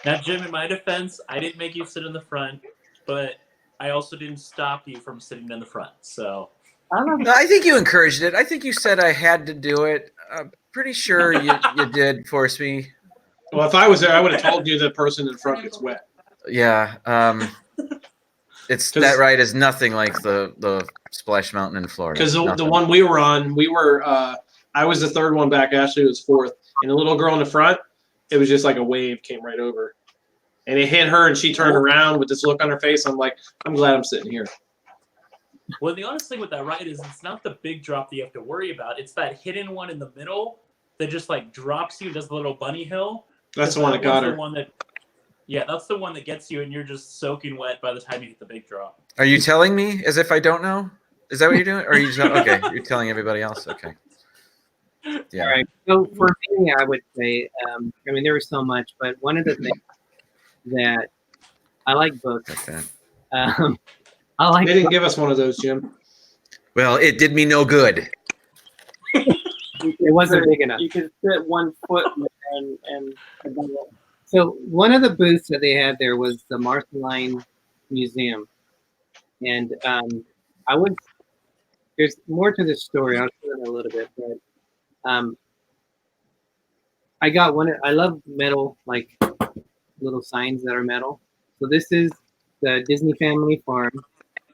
Now, Jim, in my defense, I didn't make you sit in the front, but I also didn't stop you from sitting in the front. So I don't know. No, I think you encouraged it. I think you said I had to do it. I'm pretty sure you did force me. Well, if I was there, I would have told you the person in front gets wet. Yeah. That ride is nothing like the Splash Mountain in Florida. Because the one we were on, I was the third one back. Ashley was fourth, and the little girl in the front, it was just like a wave came right over, and it hit her, and she turned around with this look on her face. I'm like, I'm glad I'm sitting here. Well, the honest thing with that ride is it's not the big drop that you have to worry about. It's that hidden one in the middle that just like drops you, does the little bunny hill. That's the one that got her. That's the one that gets you, and you're just soaking wet by the time you hit the big drop. Are you telling me as if I don't know? Is that what you're doing? Or are you just okay? You're telling everybody else. Okay. Yeah. All right. So for me, I would say, I mean, there was so much, but one of the things that I like books. Okay. I like. They didn't give us one of those, Jim. Well, it did me no good. It wasn't big enough. You could fit 1 foot and So one of the booths that they had there was the Martha Line Museum, and there's more to this story. I'll show it a little bit, but I got one. I love metal, like little signs that are metal. So this is the Disney Family Farm,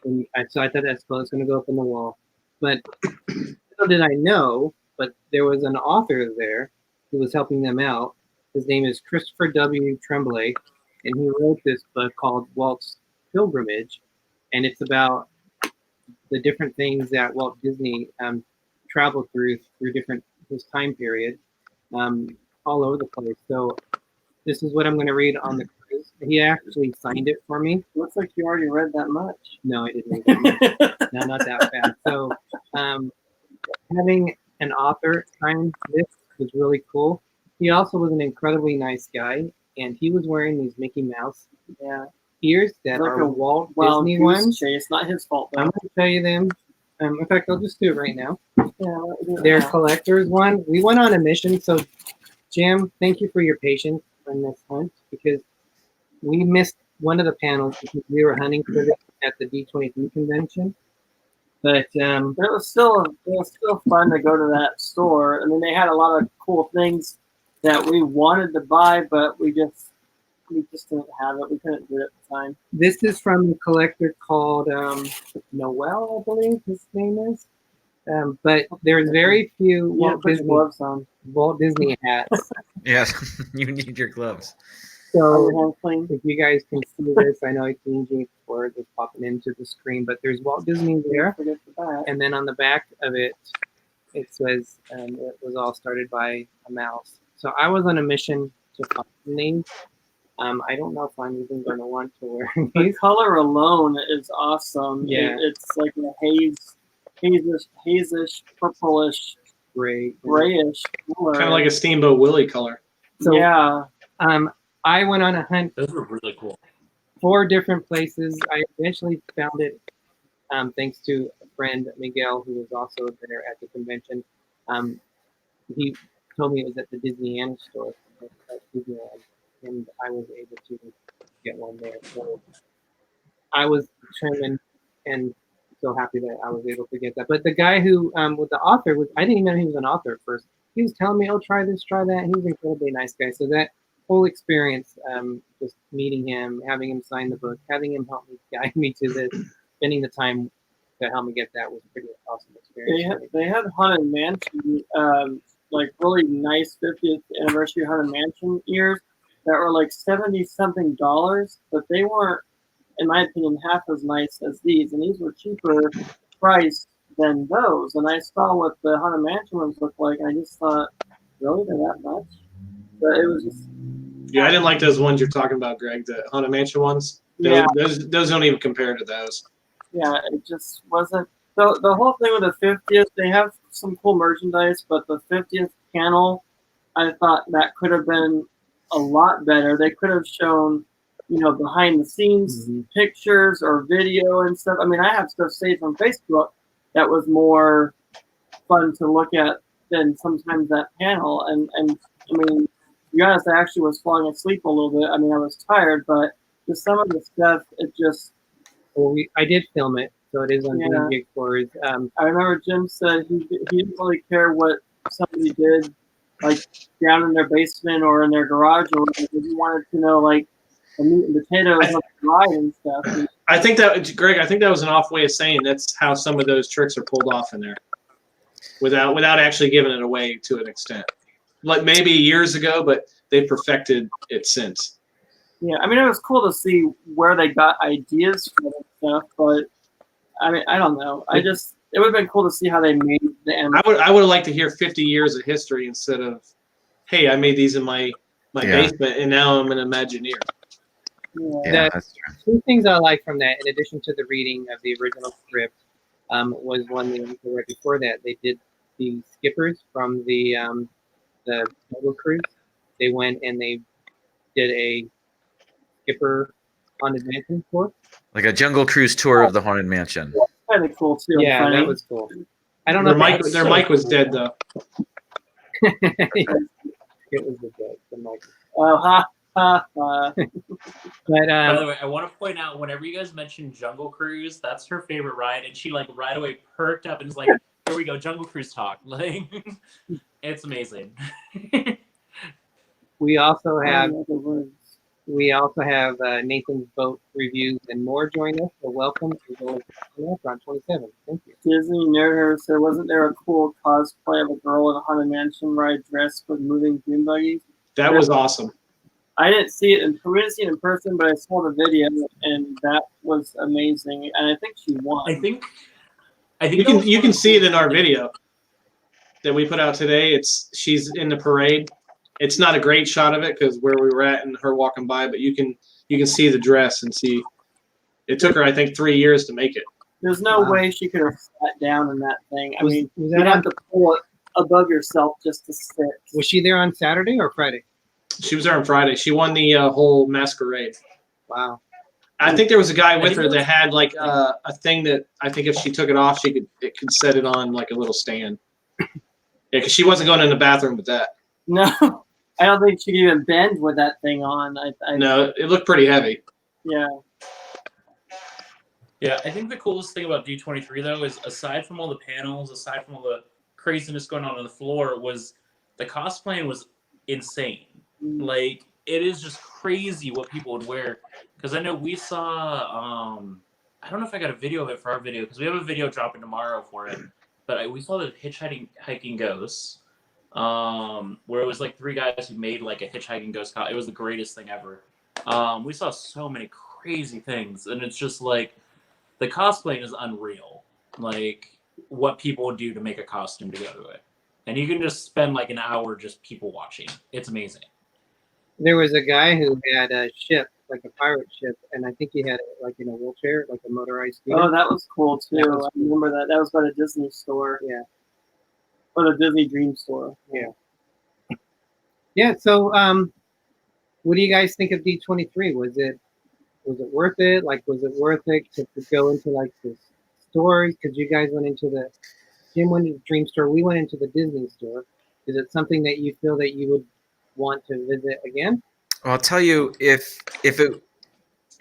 and so I thought that's cool. It's going to go up on the wall, but little did I know, but there was an author there who was helping them out. His name is Christopher W. Tremblay, and he wrote this book called Walt's Pilgrimage, and it's about the different things that Walt Disney traveled through his time period, all over the place. So this is what I'm going to read on the cruise. He actually signed it for me. Looks like you already read that much. No, I didn't read that much. No, not that fast. So having an author sign this was really cool. He also was an incredibly nice guy, and he was wearing these Mickey Mouse ears that like are a Walt Wild Disney Goose ones. Chase. It's not his fault, though. I'm going to show you them. In fact, I'll just do it right now. Yeah, They're collector's one. We went on a mission, so Jim, thank you for your patience on this hunt, because we missed one of the panels because we were hunting for this at the D23 convention. But it was still fun to go to that store. I mean, they had a lot of cool things that we wanted to buy, but we just didn't have it. We couldn't do it at the time. This is from a collector called Noel, I believe his name is. But there's very few Walt Disney hats. Yes, you need your gloves. So if you guys can see this, I know D&G Explorers is popping into the screen, but there's Walt Disney there. And then on the back of it, it says it was all started by a mouse. So I was on a mission to find these. I don't know if I'm even going to want to wear these. The color alone is awesome. Yeah. It's like a hazish, purplish gray. grayish color. Kind of like a Steamboat Willie color. So yeah. I went on a hunt. Those were really cool. 4 different places. I eventually found it thanks to a friend, Miguel, who was also there at the convention. He told me it was at the Disneyland store at Disneyland, and I was able to get one there. So I was determined and so happy that I was able to get that. But the guy who with the author was, I didn't even know he was an author at first. He was telling me, "Oh, try this, try that." And he was an incredibly nice guy. So that whole experience, just meeting him, having him sign the book, having him help me guide me to this, spending the time to help me get that was a pretty awesome experience. They had Haunted Mansion, like really nice 50th anniversary Haunted Mansion ears that were like $70-something, but they weren't, in my opinion, half as nice as these, and these were cheaper priced than those. And I saw what the Haunted Mansion ones looked like, and I just thought, really, they're that much? But it was just. Yeah, I didn't like those ones you're talking about, Greg. The Haunted Mansion ones. Those don't even compare to those. Yeah, it just wasn't. The whole thing with the 50th, they have some cool merchandise, but the 50th panel, I thought that could have been a lot better. They could have shown, behind the scenes pictures or video and stuff. I mean, I have stuff saved from Facebook that was more fun to look at than sometimes that panel. And I mean, to be honest, I actually was falling asleep a little bit. I mean, I was tired, but just some of the stuff, it just. Well, I did film it, so it is on D&G Explorers. I remember Jim said he didn't really care what somebody did, like down in their basement or in their garage, or whatever. He wanted to know like the meat and potatoes of the ride and stuff. I think that, Greg, that was an off way of saying that's how some of those tricks are pulled off in there, without actually giving it away to an extent. Like maybe years ago, but they perfected it since. Yeah, I mean, it was cool to see where they got ideas from and stuff, but I mean, I don't know. It would have been cool to see how they made the animation. I would have liked to hear 50 years of history instead of, hey, I made these in my basement and now I'm an Imagineer. Yeah, that's true. 2 things I like from that, in addition to the reading of the original script, was one thing right before that. They did the skippers from the Jungle Cruise. They went and they did a skipper Haunted Mansion tour. Like a Jungle Cruise tour of the Haunted Mansion. Kind of cool too. Yeah, funny. that was cool. I don't know. Their mic was dead though. It was the mic. Oh, ha ha ha. But by the way, I want to point out whenever you guys mention Jungle Cruise, that's her favorite ride, and she like right away perked up and is like, "Here we go, Jungle Cruise talk." Like, it's amazing. We also have Nathan's Boat Reviews and more join us. So welcome to Restaurant 27. Thank you. Disney Nerd said, wasn't there a cool cosplay of a girl in a Haunted Mansion ride dressed with moving dune buggies? That was awesome. I didn't see it in person, but I saw the video, and that was amazing. And I think she won. I think you can see it in our video that we put out today. She's in the parade. It's not a great shot of it because where we were at and her walking by, but you can see the dress and see. It took her, I think, 3 years to make it. There's no way she could have sat down in that thing. I mean, you'd have to pull it above yourself just to sit. Was she there on Saturday or Friday? She was there on Friday. She won the whole masquerade. Wow. I think there was a guy with her that had like a thing that I think if she took it off, it could set it on like a little stand. Yeah, because she wasn't going in the bathroom with that. No. I don't think she could even bend with that thing on. No, it looked pretty heavy. Yeah. Yeah, I think the coolest thing about D23 though is aside from all the panels, aside from all the craziness going on the floor, was the cosplaying was insane. Like, it is just crazy what people would wear. Because I know we saw, I don't know if I got a video of it for our video, because we have a video dropping tomorrow for it. But we saw the hitchhiking ghosts. Where it was like 3 guys who made like a hitchhiking ghost. It was the greatest thing ever. We saw so many crazy things, and it's just like the cosplaying is unreal. Like what people would do to make a costume to go to it, and you can just spend like an hour just people watching. It's amazing. There was a guy who had a ship, like a pirate ship, and I think he had it like in a wheelchair, like a motorized scooter. Oh, that was cool too. I remember that. That was by the Disney store. Yeah. for the Disney Dream Store. Yeah. So, what do you guys think of D23? Was it worth it? Like, was it worth it to go into like the stores? Because you guys went into Jim went into the Dream Store. We went into the Disney Store. Is it something that you feel that you would want to visit again? Well, I'll tell you if it,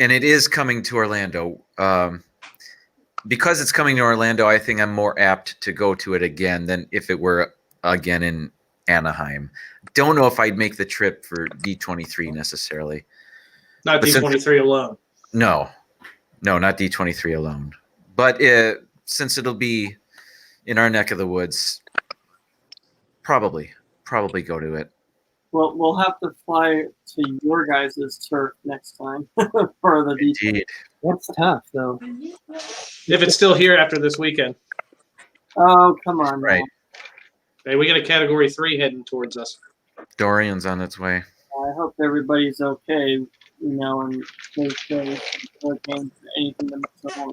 and it is coming to Orlando. Because it's coming to Orlando, I think I'm more apt to go to it again than if it were again in Anaheim. Don't know if I'd make the trip for D23 necessarily. Not D23 alone. No, not D23 alone. But since it'll be in our neck of the woods, probably go to it. Well, we'll have to fly to your guys' turf next time for the D23. Indeed. That's tough, though. If it's still here after this weekend. Oh, come on. Right. Hey, we got a Category 3 heading towards us. Dorian's on its way. I hope everybody's okay, and stay safe. Hurricanes, anything that makes it wrong.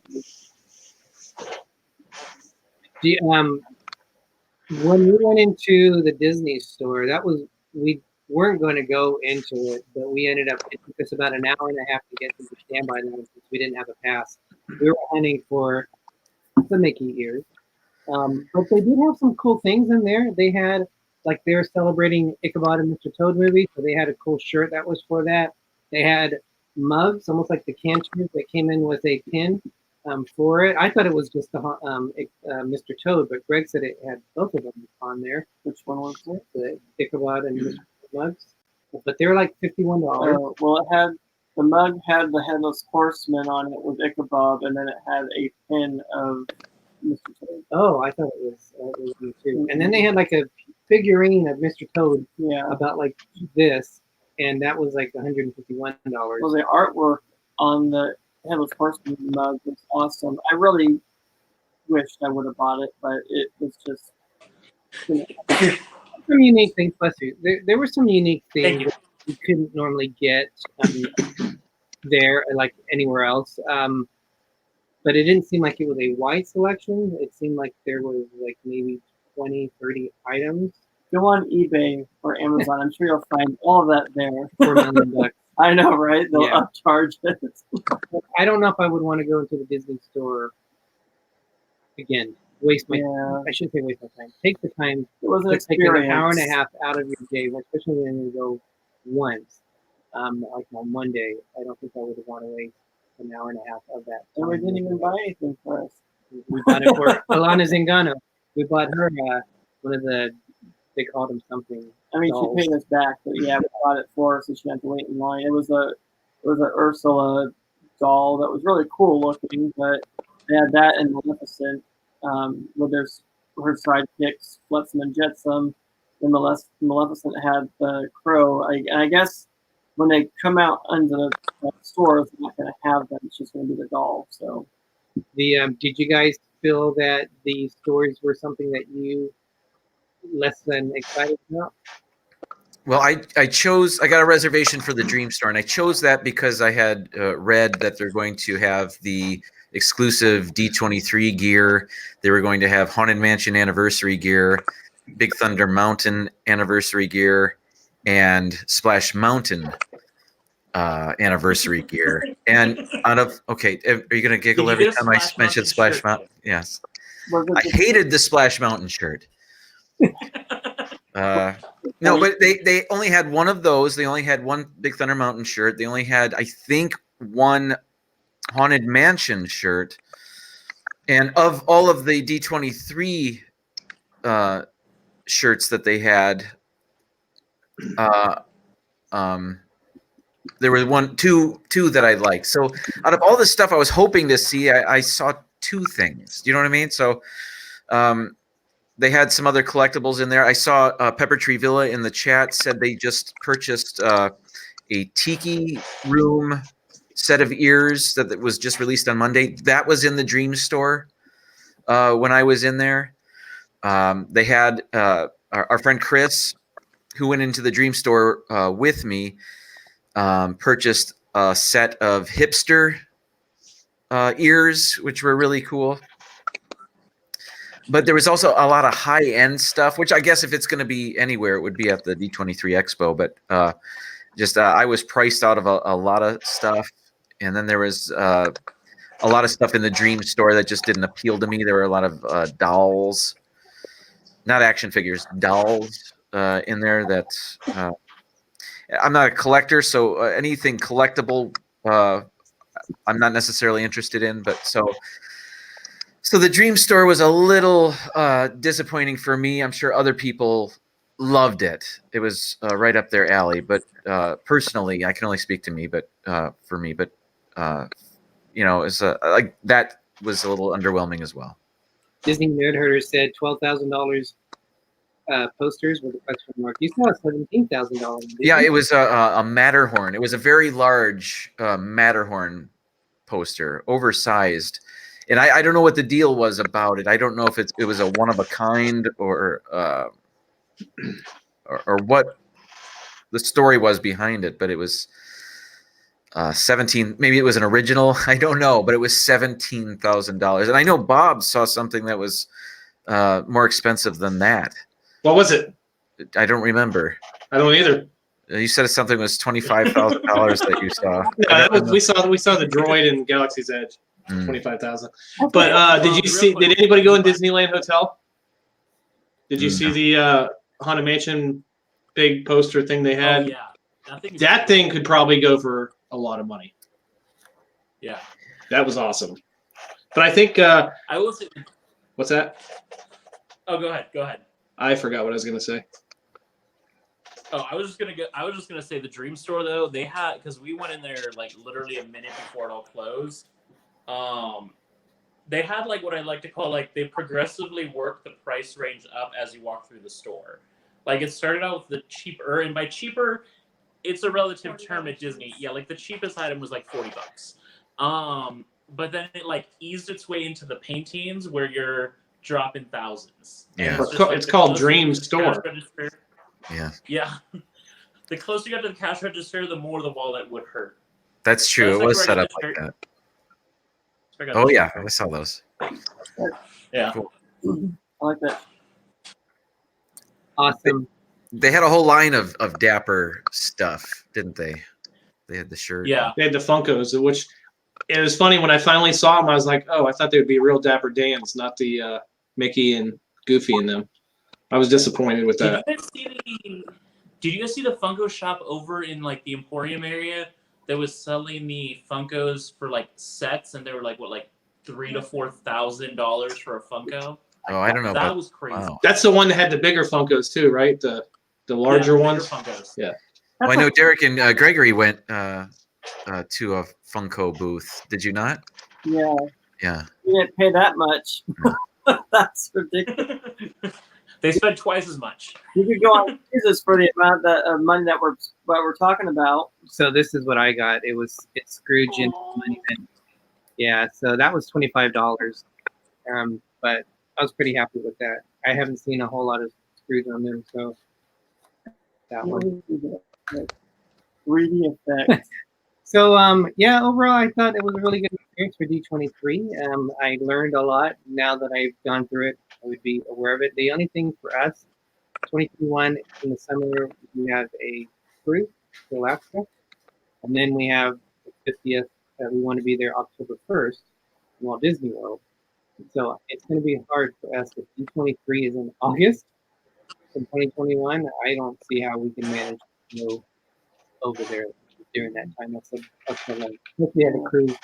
When we went into the Disney Store, we weren't going to go into it, but we ended up. It took us about an hour and a half to get to the standby line since we didn't have a pass. We were hunting for the Mickey ears, but they did have some cool things in there. They had they were celebrating Ichabod and Mr. Toad movie, so they had a cool shirt that was for that. They had mugs, almost like the canters that came in with a pin for it. I thought it was just the Mr. Toad, but Greg said it had both of them on there. Which one was it? The Ichabod and Mr. Toad mugs. But they were like $51. Well, the mug had the Headless Horseman on it with Ichabod, and then it had a pin of Mr. Toad. Oh, I thought it was me too. And then they had like a figurine of Mr. Toad, about like this, and that was like $151. Well, the artwork on the Headless Horseman mug was awesome. I really wished I would have bought it, but it was just some unique things. Bless you. There were some unique things that you couldn't normally get there, like anywhere else. But it didn't seem like it was a wide selection. It seemed like there was like maybe 20, 30 items. Go on eBay or Amazon. I'm sure you'll find all of that there. $4 million. I know, right? They'll upcharge it. I don't know if I would want to go into the Disney Store again. Waste my time. I shouldn't say waste my time. Take the time. It was an experience. Take an hour and a experience. half out of your day, especially when you go once. Like on Monday, I don't think I would have wanted to waste an hour and a half of that. And we didn't even buy anything for us. We bought it for Alana Zingano. We bought her one of the, they called them something. I mean, dolls. she paid us back, but we bought it for her, so she had to wait in line. It was a Ursula doll that was really cool looking, but they had that and Maleficent, with her sidekicks, Flotsam and Jetsam. And Maleficent had the crow. I guess when they come out under the stores, they're not going to have them. It's just going to be the doll. So, did you guys feel that the stories were something that you less than excited about? Well, I got a reservation for the Dream Store, and I chose that because I had read that they're going to have the exclusive D23 gear. They were going to have Haunted Mansion anniversary gear, Big Thunder Mountain anniversary gear, and Splash Mountain anniversary gear. And are you going to giggle every time I mention Splash Mountain? Yes. I hated the Splash Mountain shirt. No, but they only had one of those. They only had one Big Thunder Mountain shirt. They only had, I think, one Haunted Mansion shirt. And of all of the D23 shirts that they had, there were two that I liked. So out of all the stuff I was hoping to see, I saw two things. Do you know what I mean? So they had some other collectibles in there. I saw Pepper Tree Villa in the chat said they just purchased a Tiki Room set of ears that was just released on Monday. That was in the Dream Store when I was in there. They had our friend Chris, who went into the Dream Store with me, purchased a set of hipster ears, which were really cool. but there was also a lot of high-end stuff, which I guess if it's going to be anywhere, it would be at the D23 Expo. But I was priced out of a lot of stuff, and then there was a lot of stuff in the Dream store that just didn't appeal to me. There were a lot of dolls, not action figures, dolls in there that I'm not a collector, so anything collectible I'm not necessarily interested in. But so the Dream store was a little disappointing for me. I'm sure other people loved it. It was right up their alley. But personally, I can only speak to me. But for me, but it's like that was a little underwhelming as well. Disney Nerd Herder said $12,000 posters with a question mark. You saw $17,000. Yeah, it was a Matterhorn. It was a very large Matterhorn poster, oversized. And I don't know what the deal was about it. I don't know if it was a one of a kind or what the story was behind it, but it was 17. Maybe it was an original. I don't know, but it was $17,000. And I know Bob saw something that was more expensive than that. What was it? I don't remember. I don't either. You said something was $25,000 that you saw. Yeah, we saw the droid in Galaxy's Edge. 25,000. But did anybody go in Disneyland Hotel? Did you see the Haunted Mansion big poster thing they had? Oh, yeah. That thing could probably go for a lot of money. Yeah. That was awesome. But I think I will say. What's that? Oh, go ahead. I forgot what I was gonna say. Oh, I was just gonna say the Dream Store though, they had, because we went in there like literally a minute before it all closed. They had like what I like to call like they progressively worked the price range up as you walk through the store. Like it started out with the cheaper, and by cheaper, it's a relative term at Disney. Yeah, like the cheapest item was like $40. But then it like eased its way into the paintings where you're dropping thousands. Yeah, it's called Dream Store. Yeah. Yeah. The closer you got to the cash register, the more the wallet would hurt. That's true. It was set up like that. Oh yeah, I saw those. Yeah. Cool. I like that. Awesome. They had a whole line of Dapper stuff, didn't they? They had the shirt. Yeah. They had the Funkos, which it was funny when I finally saw them. I was like, oh, I thought they would be real Dapper Dans, not the Mickey and Goofy in them. I was disappointed with that. Did you guys see the Funko shop over in like the Emporium area that was selling the Funkos for like sets, and they were like what, like $3,000 to $4,000 for a Funko? Oh, I don't know. That was crazy. Wow. That's the one that had the bigger Funkos too, right? The larger ones. Funkos. Yeah. Well, I know Derick and Greggory went to a Funko booth. Did you not? Yeah. Yeah. You didn't pay that much. That's ridiculous. They spent twice as much. You could go on Jesus for the amount of money that we're talking about. So this is what I got. It's Scrooge and Money Bin. Yeah, so that was $25. But I was pretty happy with that. I haven't seen a whole lot of Scrooge on them, so that one. 3D effects. So yeah, overall I thought it was a really good experience for D23. I learned a lot. Now that I've gone through it, I would be aware of it. The only thing for us, 2021 in the summer, we have a cruise to Alaska, and then we have the 50th. We want to be there October 1st in Walt Disney World. So it's going to be hard for us if D23 is in August in 2021. I don't see how we can manage to go over there during that time. That's like we had a cruise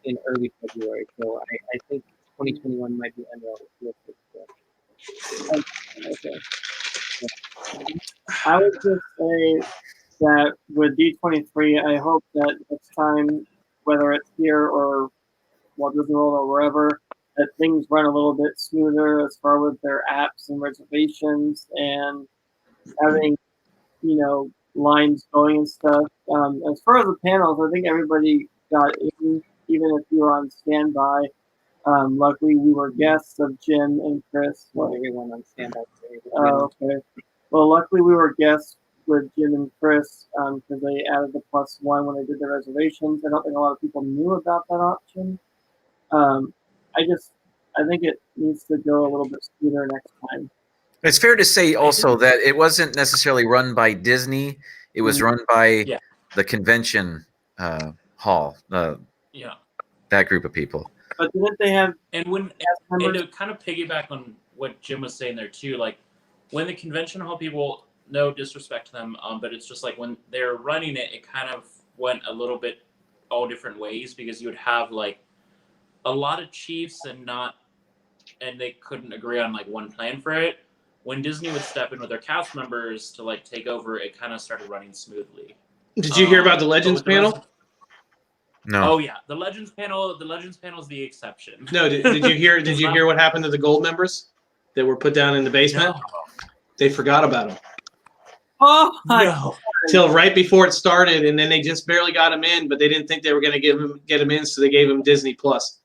in early February, so I think 2021 might be under our Okay. I would just say that with D23, I hope that next time, whether it's here or Walt Disney World or wherever, that things run a little bit smoother as far with their apps and reservations and having, lines going and stuff. As far as the panels, I think everybody got in, even if you were on standby. Luckily, we were guests of Jim and Chris. Well, everyone on standby. Oh, okay. Well, luckily, we were guests with Jim and Chris because they added the +1 when they did their reservations. I don't think a lot of people knew about that option. I just I think it needs to go a little bit smoother next time. It's fair to say also that it wasn't necessarily run by Disney. It was run by the convention hall, that group of people. But didn't they have? And to kind of piggyback on what Jim was saying there too, like when the convention hall people, no disrespect to them, but it's just like when they're running it, it kind of went a little bit all different ways because you would have like a lot of chiefs and they couldn't agree on like one plan for it. When Disney would step in with their cast members to like take over, it kind of started running smoothly. Did you hear about the Legends panel? No. Oh yeah, the Legends panel. The Legends panel is the exception. No. Did you hear? Did you hear what happened to the gold members that were put down in the basement? No. They forgot about them. Oh my No. Till right before it started, and then they just barely got him in, but they didn't think they were going to get him in, so they gave him Disney Plus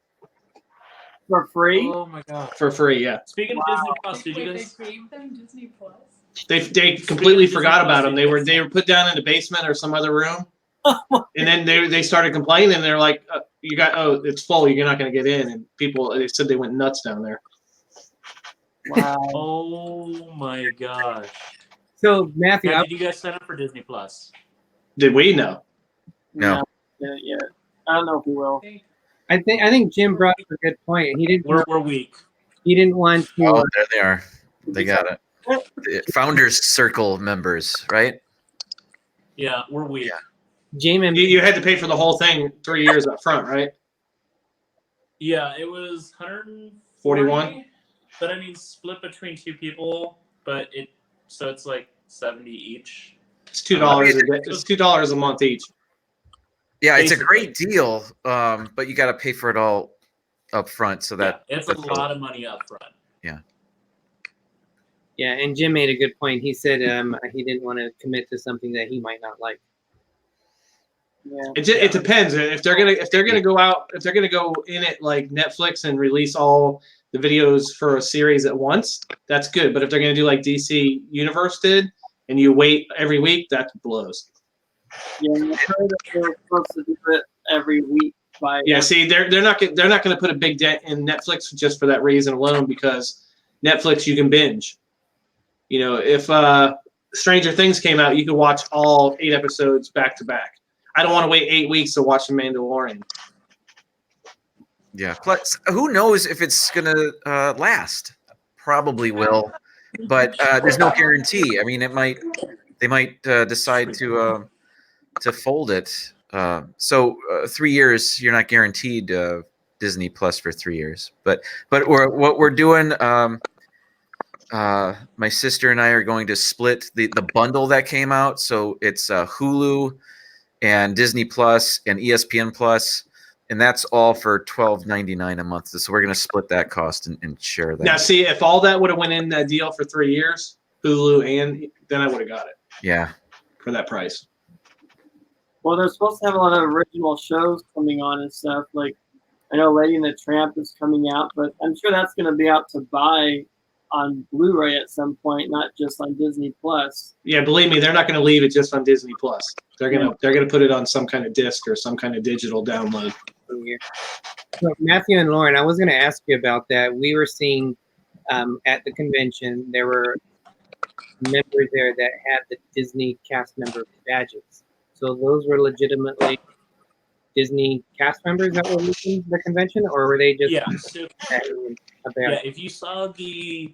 for free. Oh my god. for free. Yeah. Speaking of Disney Plus, did you guys? They gave them Disney Plus. They completely forgot about them. They were put down in the basement or some other room, and then they started complaining. And they're like, it's full. You're not going to get in." And they said they went nuts down there. Wow. Oh my gosh. So Matthew, Did you guys sign up for Disney Plus? Did we? No. No. Yeah. I don't know if we will. I think Jim brought up a good point. He didn't. We're weak. He didn't want to. Oh, there they are. They got it. The Founders Circle members, right? Yeah, we're weak. Yeah. Jamin, You had to pay for the whole thing 3 years up front, right? Yeah, it was 141. 41? But I mean, split between two people. But it's like 70 each. It's $2 a day. It's $2 a month each. Yeah, it's a Basically. great deal, but you got to pay for it all up front. So that It's a lot of money up front. yeah, and Jim made a good point. He said he didn't want to commit to something that he might not like. Yeah. It depends if they're gonna go in it like Netflix and release all the videos for a series at once. That's good, but if they're gonna do like DC Universe did, and you wait every week, that blows. Yeah, I heard that they're supposed to do it every week. Yeah, see, they're not going to put a big dent in Netflix just for that reason alone, because Netflix you can binge. You know, if Stranger Things came out, you could watch all 8 episodes back to back. I don't want to wait 8 weeks to watch The Mandalorian. Yeah. Plus, who knows if it's gonna last? Probably will, but there's no guarantee. I mean, they might decide to fold it. So 3 years, you're not guaranteed Disney Plus for 3 years. But what we're doing, my sister and I are going to split the bundle that came out. So it's Hulu and Disney Plus and ESPN Plus, and that's all for $12.99 a month. So we're going to split that cost and share that. Now, see, if all that would have went in that deal for 3 years, Hulu, then I would have got it. Yeah. For that price. Well, they're supposed to have a lot of original shows coming on and stuff. Like, I know Lady and the Tramp is coming out, but I'm sure that's going to be out to buy on Blu-ray at some point, not just on Disney Plus. Yeah, believe me, they're not going to leave it just on Disney Plus. They're gonna put it on some kind of disc or some kind of digital download. So Matthew and Lauren, I was going to ask you about that. We were seeing at the convention there were members there that had the Disney cast member badges. So those were legitimately Disney cast members that were leaving the convention, or were they just if you saw the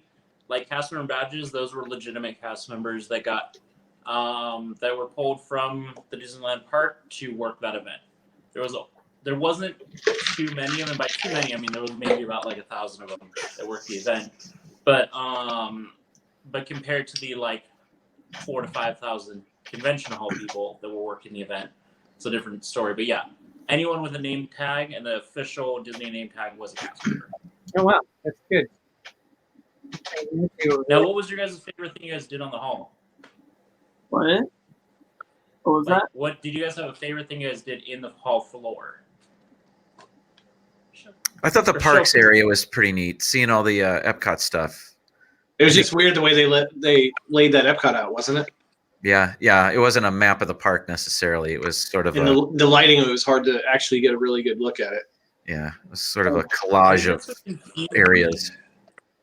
cast member badges, those were legitimate cast members that got that were pulled from the Disneyland park to work that event. There wasn't too many of them. By too many, I mean there was maybe about 1,000 of them that worked the event. But compared to the 4,000 to 5,000 convention hall people that were working the event, it's a different story. But yeah, anyone with a name tag, and the official Disney name tag was a cast member. Oh wow, that's good. Now, what was your guys' favorite thing you guys did on the hall? What? What was that? What did you guys have a favorite thing you guys did in the hall floor? I thought the parks area was pretty neat, seeing all the Epcot stuff. It was just weird the way they laid that Epcot out, wasn't it? Yeah. It wasn't a map of the park necessarily. It was sort of the lighting. It was hard to actually get a really good look at it. Yeah, it was sort of a collage of areas.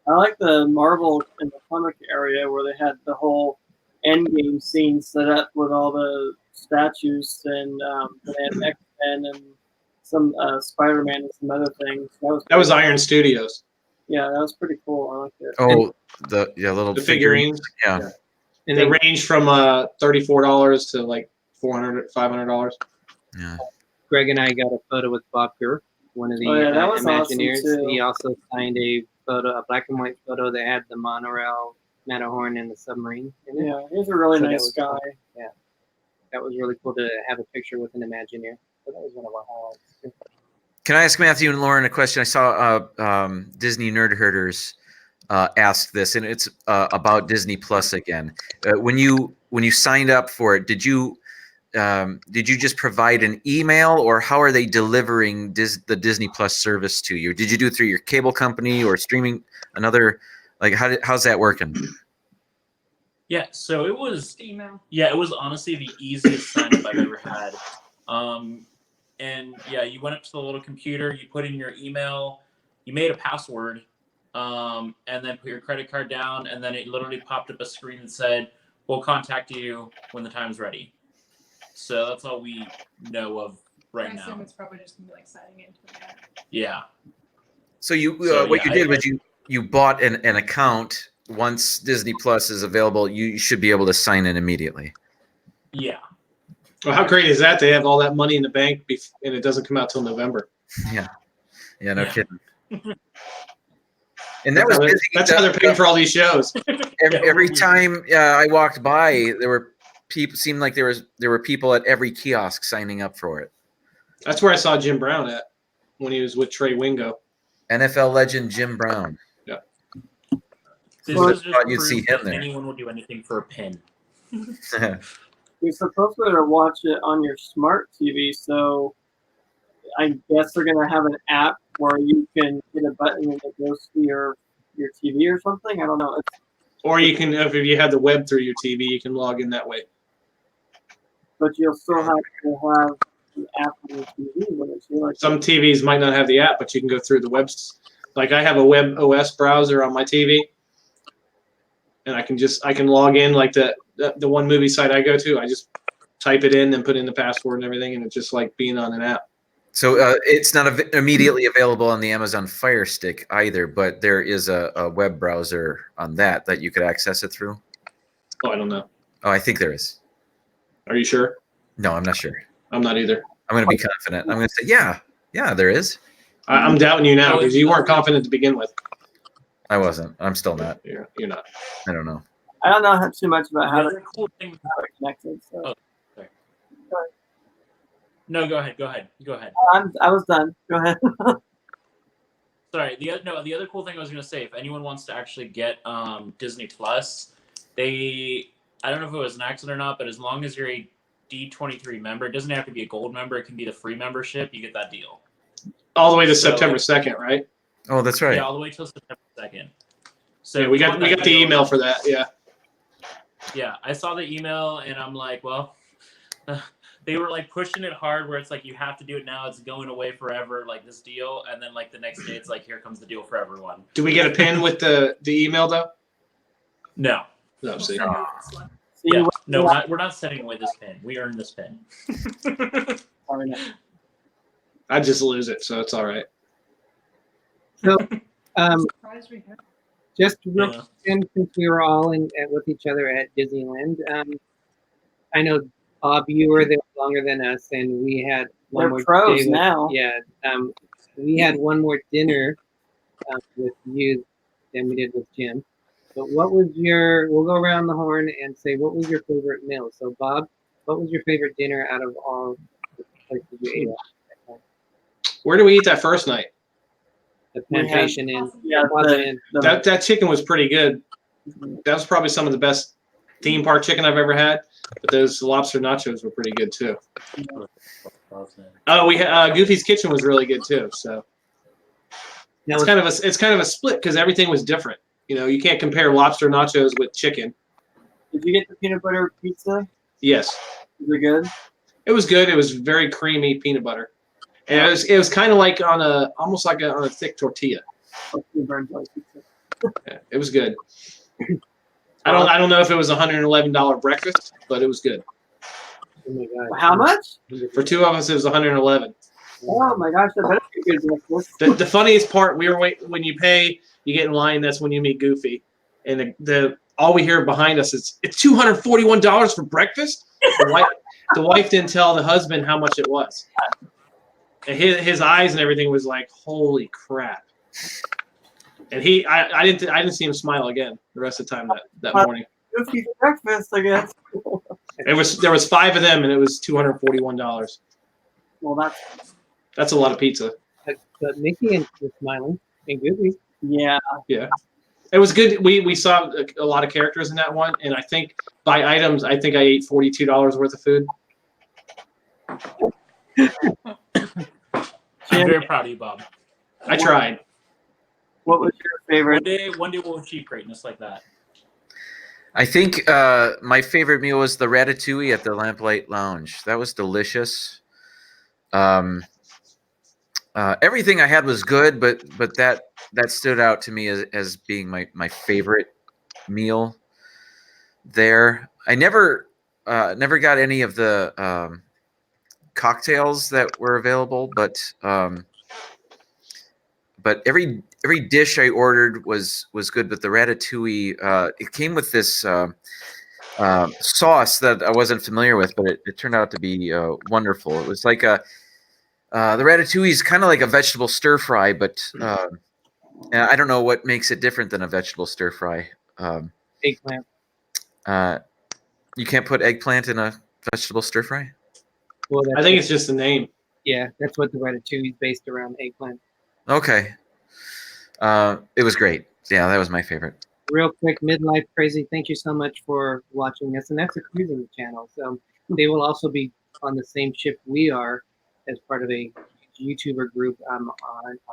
I like the Marvel and the comic area where they had the whole Endgame scene set up with all the statues, and they had X-Men and some Spider-Man and some other things. That was Iron Studios. Yeah, that was pretty cool. I liked it. Oh, the little The figurines. Yeah. And They then range from $34 to like $400, $500. Yeah. Greg and I got a photo with Bob Gurr, one of the Oh, yeah, that was awesome, Imagineers. too. He also signed a black and white photo that had the monorail, Matterhorn, and the submarine in it. Yeah, he was a really So that nice was guy. cool. Yeah, that was really cool to have a picture with an Imagineer. So that was one of our highlights too. Can I ask Matthew and Lauren a question? I saw Disney Nerd Herders asked this, and it's about Disney Plus again. When you signed up for it, did you just provide an email, or how are they delivering the Disney Plus service to you? Did you do it through your cable company or streaming another? Like, how's that working? Yeah, so it was Email. Yeah, it was honestly the easiest sign up I've ever had. And yeah, you went up to the little computer, you put in your email, you made a password, and then put your credit card down, and then it literally popped up a screen that said, "We'll contact you when the time's ready." So that's all we know of right I assume now. it's probably just gonna be like signing into the app. Yeah. So you So, what yeah, you did I- was you bought an account. Once Disney Plus is available, you should be able to sign in immediately. Yeah. Well, how great is that? They have all that money in the bank, and it doesn't come out till November. Yeah, no Yeah. kidding. And that was busy. That's how they're paying for all these shows. Every time I walked by, there were people. Seemed like there were people at every kiosk signing up for it. That's where I saw Jim Brown at when he was with Trey Wingo. NFL legend Jim Brown. This Well, is just thought you'd proof see him that there. anyone will do anything for a pin. You're supposed to be able to watch it on your smart TV, so I guess they're gonna have an app where you can hit a button and it goes to your TV or something. I don't know. Or you can, if you have the web through your TV, you can log in that way. But you'll still have to have the app on your TV when it's like Some TVs might not have the app, but you can go through the web. Like I have a web OS browser on my TV, and I can log in like the one movie site I go to. I just type it in, then put in the password and everything, and it's just like being on an app. So it's not immediately available on the Amazon Fire Stick either, but there is a web browser on that you could access it through. Oh, I don't know. Oh, I think there is. Are you sure? No, I'm not sure. I'm not either. I'm going to be confident. I'm going to say, yeah, there is. I'm doubting you now because you weren't confident to begin with. I wasn't. I'm still not. You're not. I don't know. I don't know too much about how The to other cool thing. have it connected. So Oh. No, go ahead. I was done. Go ahead. Sorry. The other cool thing I was gonna say, if anyone wants to actually get Disney Plus, I don't know if it was an accident or not, but as long as you're a D23 member, it doesn't have to be a gold member. It can be the free membership. You get that deal. All the way to So, September 2nd, right? Oh, that's right. Yeah, all the way till September 2nd. So Yeah, we got the email for that. Yeah. Yeah, I saw the email and I'm like, well, they were like pushing it hard where it's like you have to do it now. It's going away forever, like this deal, and then like the next day it's like here comes the deal for everyone. Do we get a pin with the email though? No. No, We'll see. send you this one. Yeah. No, we're not setting away this pin. We earned this pin. Sorry, no. I just lose it, so it's all right. So, Surprised we have. just real Yeah. quick, since we were all with each other at Disneyland, I know Bob, you were there longer than us, and we had one They're more pros day with- now. Yeah, we had one more dinner with you than we did with Jim. But what was we'll go around the horn and say, what was your favorite meal? So, Bob, what was your favorite dinner out of all the places you ate at? Where did we eat that first night? The We had- Plantation Inn. Yeah, Plaza Inn. That chicken was pretty good. That was probably some of the best theme park chicken I've ever had. But those lobster nachos were pretty good too. Oh, we had Goofy's Kitchen was really good too. So Now, it's kind of a split because everything was different. You know, you can't compare lobster nachos with chicken. Did you get the peanut butter pizza? Yes, Was it good? it was good. It was very creamy peanut butter. And it was kind of like almost like on a thick tortilla. Yeah, it was good. I don't know if it was $111 breakfast, but it was good. Oh my God. How much? For two of us, it was $111. Oh my gosh, that better be good breakfast. The funniest part, when you pay, you get in line. That's when you meet Goofy, and all we hear behind us is it's $241 for breakfast. The wife didn't tell the husband how much it was. And his eyes and everything was like, holy crap. And I didn't see him smile again the rest of the time that morning. Goofy breakfast, I guess. There was 5 of them, and it was $241. Well, That's a lot of pizza. But Mickey was smiling and Goofy. yeah. Yeah, it was good. We saw a lot of characters in that one, and I think by items, I think I ate $42 worth of food. I'm very proud of you, Bob. I tried. What was your favorite? One day we'll achieve greatness like that. I think my favorite meal was the ratatouille at the Lamplight Lounge. That was delicious. Everything I had was good, but that stood out to me as being my favorite meal there. I never got any of the cocktails that were available, but every dish I ordered was good. But the ratatouille, it came with this sauce that I wasn't familiar with, but it turned out to be wonderful. It was like the ratatouille is kind of like a vegetable stir fry, but I don't know what makes it different than a vegetable stir fry. Eggplant. You can't put eggplant in a vegetable stir fry? Well, I think it's just the name. Yeah, that's what the ratatouille is based around, eggplant. Okay. It was great. Yeah, that was my favorite. Real quick, Midlife Crazy, thank you so much for watching us. And that's a cruising channel. So they will also be on the same ship we are as part of a YouTuber group on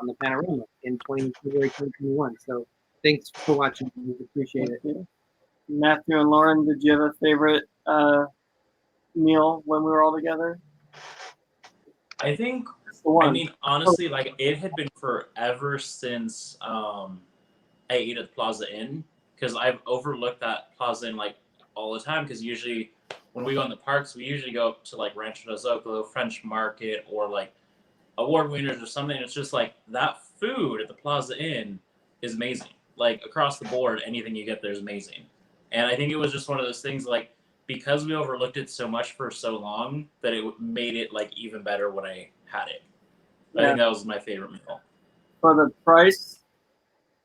the Panorama in February 2021. So thanks for watching. We appreciate it. Mathew and Lauren, did you have a favorite meal when we were all together? I think, one. I mean, honestly, like it had been forever since I ate at the Plaza Inn, because I've overlooked that Plaza Inn like all the time, because usually when we go in the parks, we usually go up to like Rancho del Zocalo, French Market, or like Award Winners or something. It's just like that food at the Plaza Inn is amazing. Like across the board, anything you get there is amazing. And I think it was just one of those things, like, because we overlooked it so much for so long, that it made it like even better when I had it. I think that was my favorite meal. For the price,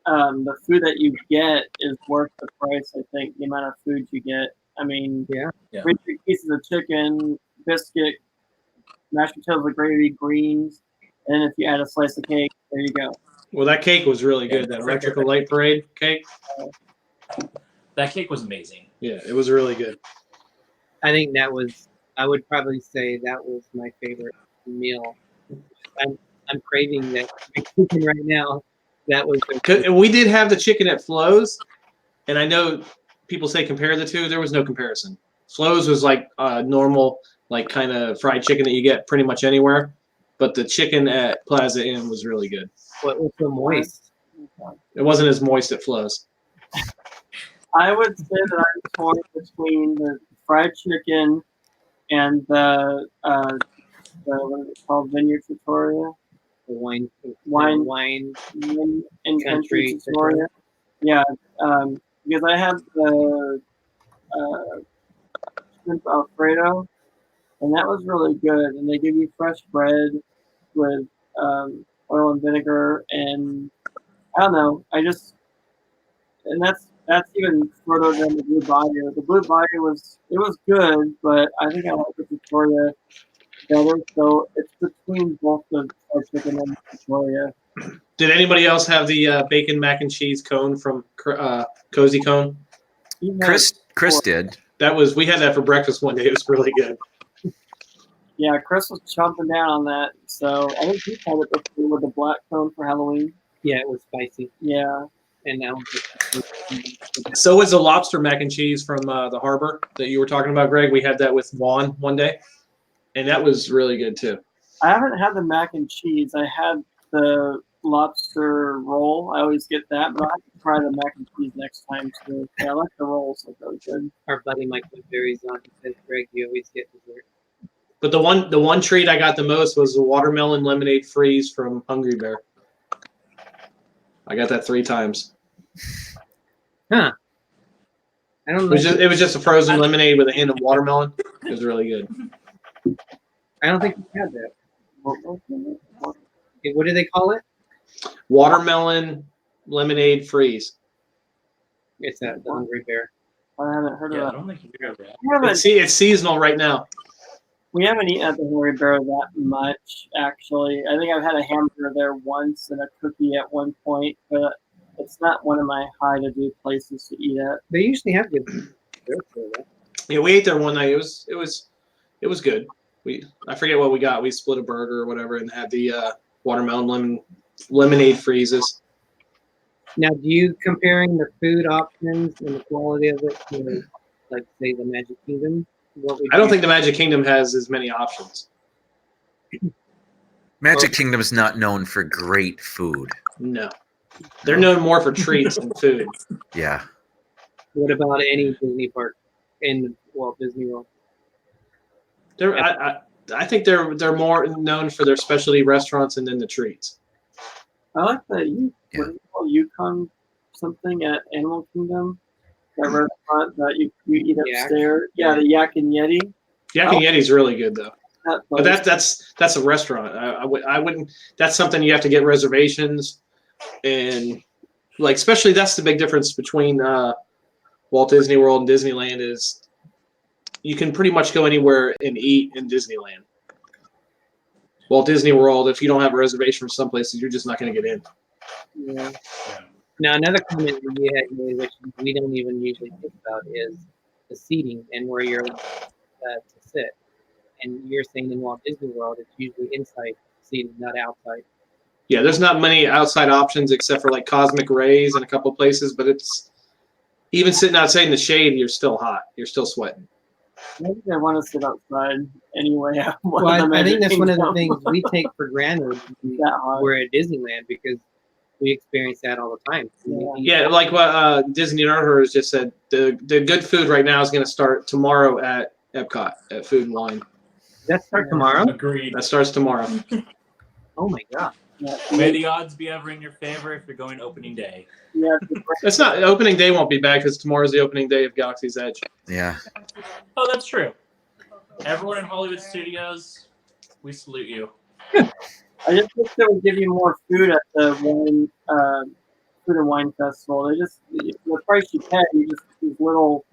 the food that you get is worth the price. I think the amount of food you get. I mean, Yeah. 3 pieces of chicken, biscuit, mashed potatoes with gravy, greens, and if you add a slice of cake, there you go. Well, that cake was really good. That Electrical Light Parade cake. That cake was amazing. Yeah, it was really good. I think I would probably say that was my favorite meal. I'm craving that chicken right now. That was And we did have the chicken at Flo's, and I know people say compare the two. There was no comparison. Flo's was like normal, like kind of fried chicken that you get pretty much anywhere, but the chicken at Plaza Inn was really good. What was so moist? It wasn't as moist at Flo's. I would say that I'm torn between the fried chicken and the what is it called, Vineyard Trattoria? The wine in Country Trattoria. Yeah, because I have the shrimp Alfredo, and that was really good. And they give you fresh bread with oil and vinegar, and I don't know. And that's even further than the Blue Bayou. The Blue Bayou was good, but I think I like the Victoria better. So it's between both the fried chicken and the Victoria. Did anybody else have the bacon mac and cheese cone from Cozy Cone? Chris did. We had that for breakfast one day. It was really good. Yeah, Chris was chomping down on that. So I think he had it before with the black cone for Halloween. Yeah, it was spicy. Yeah. And now So was the lobster mac and cheese from the harbor that you were talking about, Greg. We had that with Juan one day, and that was really good too. I haven't had the mac and cheese. I had the lobster roll. I always get that, but I'll have to try the mac and cheese next time too. Yeah, I like the rolls. They're really good. Our buddy Mike with berries on. He says, Greg, you always get dessert. But the one treat I got the most was the watermelon lemonade freeze from Hungry Bear. I got that 3 times. Huh. I don't know. It was just a frozen lemonade with a hint of watermelon. It was really good. I don't think we had that. What do they call it? Watermelon lemonade freeze. It's the Hungry Bear. I haven't heard Yeah, I of that. don't think you've heard of that. It's seasonal right now. We haven't eaten at the Hungry Bear that much, actually. I think I've had a hamburger there once and a cookie at one point, but it's not one of my high-to-do places to eat at. They usually have good dessert for that. Yeah, we ate there one night. It was good. I forget what we got. We split a burger or whatever and had the watermelon lemonade freezes. Now, do you comparing the food options and the quality of it to, like, say, the Magic Kingdom? I don't think the Magic Kingdom has as many options. Magic Kingdom is not known for great food. No. They're known more for treats than food. Yeah. What about any Disney park in Walt Disney World? I think they're more known for their specialty restaurants and then the treats. I like the what do you call Yukon something at Animal Kingdom? That restaurant that you eat upstairs. Yeah, the Yak and Yeti. Yak and Yeti's really good though. But place. that's a restaurant. I wouldn't. That's something you have to get reservations, and like especially that's the big difference between Walt Disney World and Disneyland is you can pretty much go anywhere and eat in Disneyland. Walt Disney World, if you don't have a reservation for some places, you're just not going to get in. Yeah. Now, another comment that you had made, which we don't even usually think about, is the seating and where you're allowed to sit. And you're saying in Walt Disney World, it's usually inside seating, not outside. Yeah, there's not many outside options except for like Cosmic Rays and a couple places, but it's even sitting outside in the shade, you're still hot. You're still sweating. Maybe I want to sit outside anyway. Well, I think that's one of the things we take for granted that hot. we're at Disneyland because we experience that all the time. Yeah, like what Disney Nerdhers just said, the good food right now is going to start tomorrow at Epcot at Food and Wine. Does that start tomorrow? Agreed. That starts tomorrow. Oh my god! Yeah, May the odds be ever in your favor if you're going opening day. yeah, That's not opening day won't be bad because tomorrow's the opening day of Galaxy's Edge. Yeah. Oh, that's true. Everyone in Hollywood Studios, we salute you. I just wish they would give you more food at the wine, food and wine festival. They just the price you pay, you just these little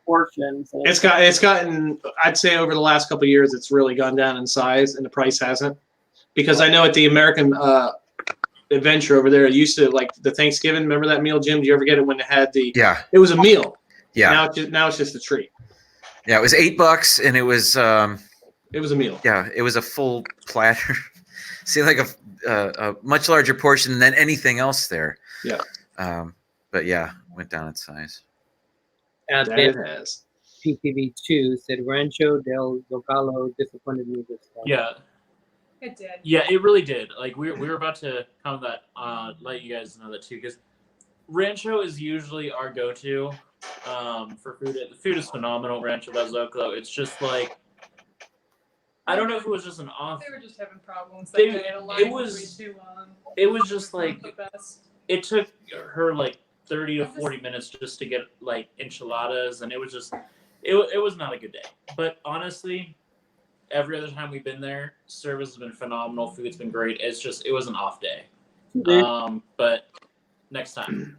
portions. And It's gotten I'd say over the last couple of years it's really gone down in size and the price hasn't. Because I know at the American Adventure over there, it used to like the Thanksgiving. Remember that meal, Jim? Did you ever get it when it had the? Yeah. It was a meal. Yeah. Now it's just a treat. Yeah. It was $8 and it was It was a meal. yeah, it was a full platter. See, like a much larger portion than anything else there. Yeah. But yeah, went down in size. That it has. PTV2 said Rancho del Zocalo disappointed me this time. Yeah. It did. Yeah, it really did. Like we were about to comment that, let you guys know that too, because Rancho is usually our go-to for food. The food is phenomenal. Rancho del Zocalo. It's just like I don't know if it was just an off. They were just having problems. They- Like, the line it was- way too long. It was just like Not the best. it took her like 30 to 40 minutes just to get like enchiladas, and it was just it was not a good day. But honestly, every other time we've been there, service has been phenomenal. Food's been great. It's just it was an off day. But next time.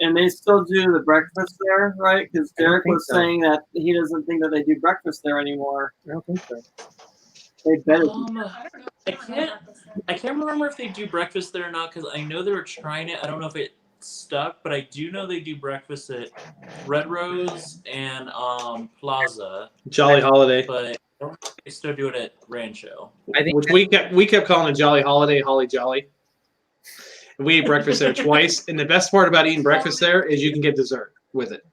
And they still do the breakfast there, right? Because I don't Derek think was so. saying that he doesn't think that they do breakfast there anymore. I don't think so. They better. I don't know. I can't remember if they do breakfast there or not because I know they were trying it. I don't know if it stuck, but I do know they do breakfast at Red Rose and Plaza. Jolly Holiday, But I don't know if they still do it at Rancho. I think which we kept calling it Jolly Holiday, Holly Jolly. We ate breakfast there twice, and the best part about eating breakfast there is you can get dessert with it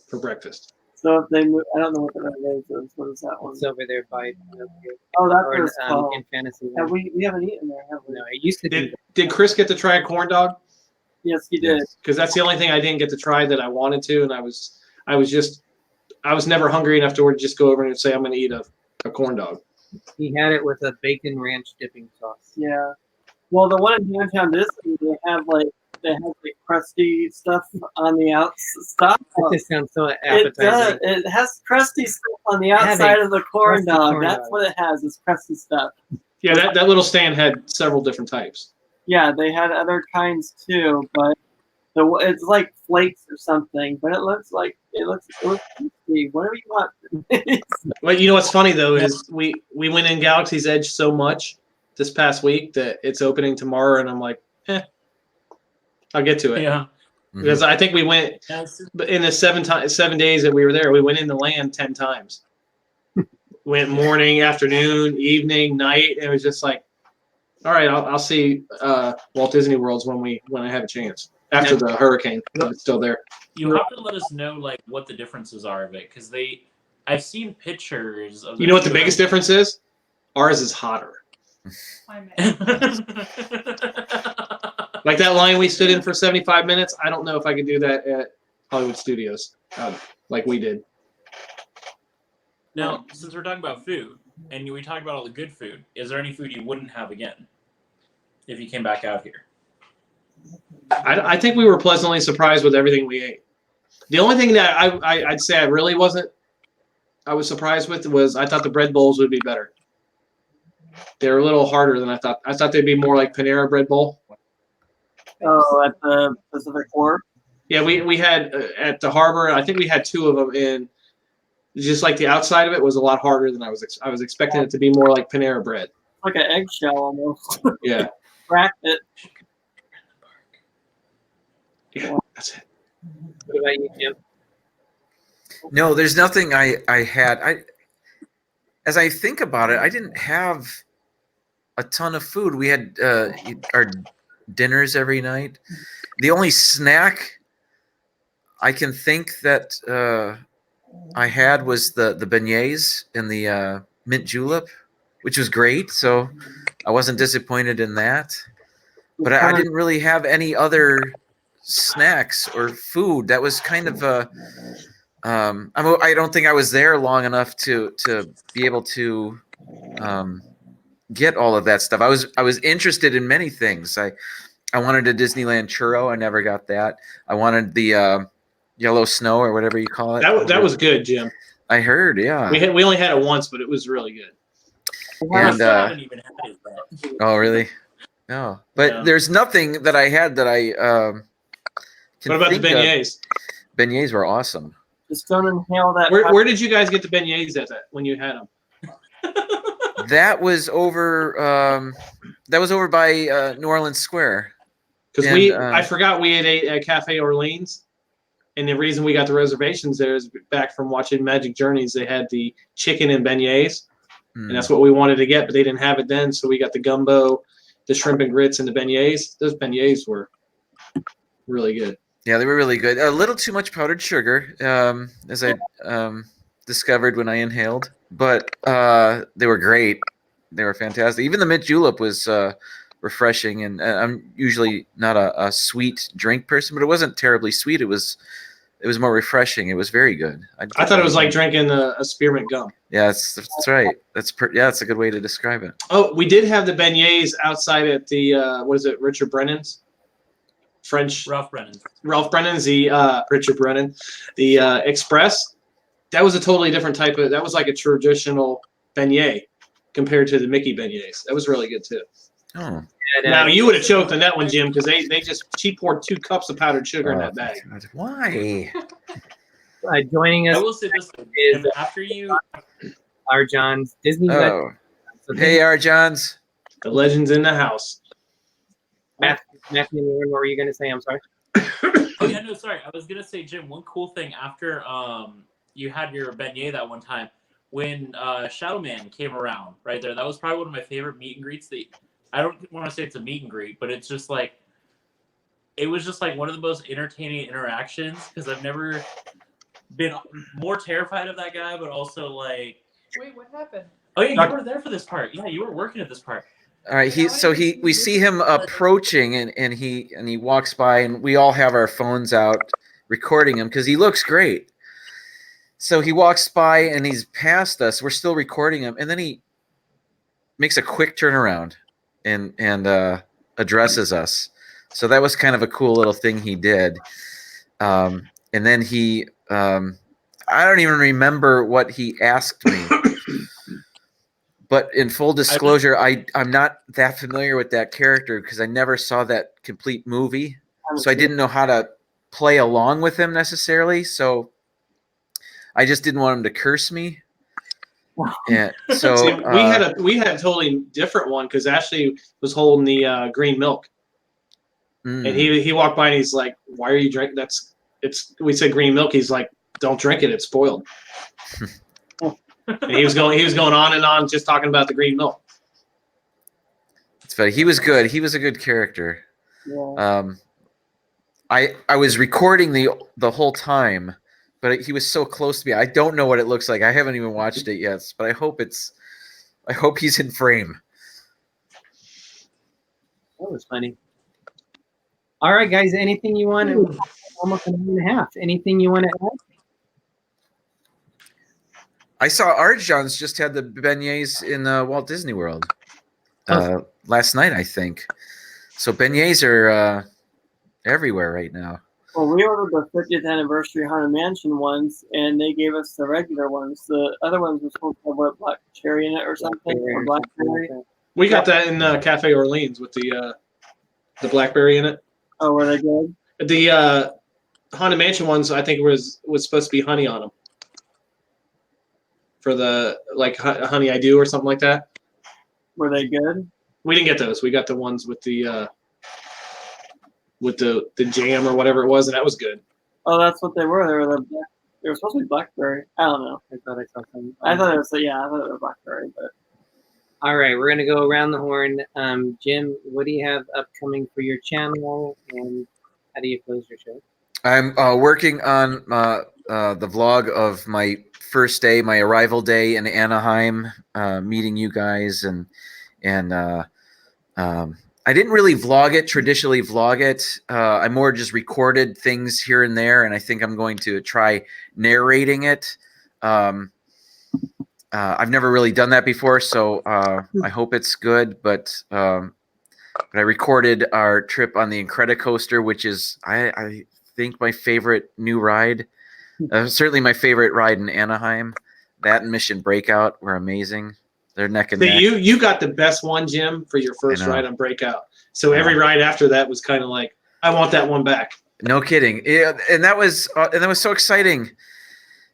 for breakfast. So if they move, I don't know what the raise is. What is that one? It's over there by Oh, that's or what it's called. in fantasy. Have we haven't eaten there, have we? No, it used to be. Did Chris get to try a corn dog? Yes, he did. Because that's the only thing I didn't get to try that I wanted to, and I was never hungry enough to just go over and say I'm going to eat a corn dog. He had it with a bacon ranch dipping sauce. Yeah. Well, the one in downtown Disney, they have like crusty stuff on the outside. It just sounds so It appetizing. does. It has crusty stuff on the It has outside a of the corn crusty dog. corn That's dog. what it has. Is crusty stuff. Yeah, that little stand had several different types. Yeah, they had other kinds too, but it's like flakes or something. But it looks crispy. Whatever you want. Well, you know what's funny though is we went in Galaxy's Edge so much this past week that it's opening tomorrow, and I'm like, I'll get to it. Yeah. Because I think we went in the 7 days that we were there. We went in the land 10 times. Went morning, afternoon, evening, night. And it was just like, all right, I'll see Walt Disney Worlds when I have a chance after the hurricane. It's still there. You have to let us know like what the differences are of it, because I've seen pictures of. You know what the biggest difference is? Ours is hotter. I mean, Like that line we stood in for 75 minutes. I don't know if I could do that at Hollywood Studios like we did. Now, since we're talking about food, and we talked about all the good food, is there any food you wouldn't have again if you came back out here? I think we were pleasantly surprised with everything we ate. The only thing that I'd say I really was surprised with was I thought the bread bowls would be better. They're a little harder than I thought. I thought they'd be more like Panera bread bowl. Oh, at the Pacific Wharf. Yeah, we had at the harbor. I think we had 2 of them in. Just like the outside of it was a lot harder than I was expecting it to be more like Panera bread. Like an eggshell almost. Yeah. Cracked it. Yeah, that's it. What about you, Jim? No, there's nothing I had. As I think about it, I didn't have a ton of food. We had our dinners every night. The only snack I can think that I had was the beignets and the mint julep, which was great. So I wasn't disappointed in that. But I didn't really have any other snacks or food. That was kind of I don't think I was there long enough to be able to get all of that stuff. I was interested in many things. I wanted a Disneyland churro. I never got that. I wanted the yellow snow or whatever you call it. That was good, Jim. I heard, yeah. We only had it once, but it was really good. I And still haven't even had it yet. oh, really? No, but Yeah. there's nothing that I had that I. Can What about the think of. beignets? Beignets were awesome. Just don't inhale that. Where did you guys get the beignets at that when you had them? That was over. That was over by New Orleans Square. Because And, I forgot we ate at Cafe Orleans, and the reason we got the reservations there is back from watching Magic Journeys. They had the chicken and beignets, and that's what we wanted to get, but they didn't have it then, so we got the gumbo, the shrimp and grits, and the beignets. Those beignets were really good. Yeah, they were really good. A little too much powdered sugar, as I discovered when I inhaled, but they were great. They were fantastic. Even the mint julep was refreshing, and I'm usually not a sweet drink person, but it wasn't terribly sweet. It was more refreshing. It was very good. I thought it was like drinking a spearmint gum. Yeah, that's right. That's a good way to describe it. Oh, we did have the beignets outside at the what is it, Richard Brennan's? French Ralph Brennan. Ralph Brennan's, the Richard Brennan, the Express. That was a totally different type of. That was like a traditional beignet compared to the Mickey beignets. That was really good too. Oh, Now you would have choked on that one, Jim, because she poured 2 cups of powdered sugar in that bag. God, why? Joining I us will say this: is after you, our John's Disney. Oh, So hey, our Johns. The legend's in the house. Matthew, what were you going to say? I'm sorry. oh yeah, no, sorry, I was gonna say, Jim. One cool thing after you had your beignet that one time when Shadow Man came around right there. That was probably one of my favorite meet and greets. I don't want to say it's a meet and greet, but it's just like it was just like one of the most entertaining interactions because I've never been more terrified of that guy, but also like, Wait, what happened? oh yeah, you were there for this part. Yeah, you were working at this part. All right, we see him approaching, and he walks by, and we all have our phones out recording him because he looks great. So he walks by and he's past us. We're still recording him, and then he makes a quick turnaround and addresses us. So that was kind of a cool little thing he did. And then he, I don't even remember what he asked me. But in full disclosure, I'm not that familiar with that character because I never saw that complete movie. So I didn't know how to play along with him necessarily. So I just didn't want him to curse me. Yeah. So See, we had a totally different one because Ashley was holding the green milk. And he walked by and he's like, "Why are you drinking? We said green milk." He's like, "Don't drink it. It's spoiled." And he was going on and on just talking about the green milk. It's funny. He was good. He was a good character. Yeah. I was recording the whole time, but he was so close to me. I don't know what it looks like. I haven't even watched it yet, but I hope he's in frame. That was funny. All right, guys. Anything you want? Almost an hour and a half. Anything you want to add? I saw Arjan's just had the beignets in Walt Disney World last night, I think. So beignets are everywhere right now. Well, we ordered the 50th anniversary Haunted Mansion ones, and they gave us the regular ones. The other ones were supposed to have what, black cherry in it or something, or blackberry. We got that in Cafe Orleans with the blackberry in it. Oh, were they good? The Haunted Mansion ones, I think was supposed to be honey on them. For the like honey I do or something like that. Were they good? We didn't get those. We got the ones with the jam or whatever it was, and that was good. Oh, that's what they were. They were supposed to be blackberry. I don't know. I thought I saw something. I thought it was blackberry, but. All right, we're gonna go around the horn. Jim, what do you have upcoming for your channel, and how do you close your show? I'm working on the vlog of my first day, my arrival day in Anaheim, meeting you guys, and I didn't really traditionally vlog it. I more just recorded things here and there, and I think I'm going to try narrating it. I've never really done that before, so I hope it's good. But I recorded our trip on the Incredicoaster, which is I think my favorite new ride. Certainly my favorite ride in Anaheim. That and Mission Breakout were amazing. They're neck and neck. You got the best one, Jim, for your first ride on Breakout. So every ride after that was kind of like, I want that one back. No kidding. Yeah, and that was so exciting.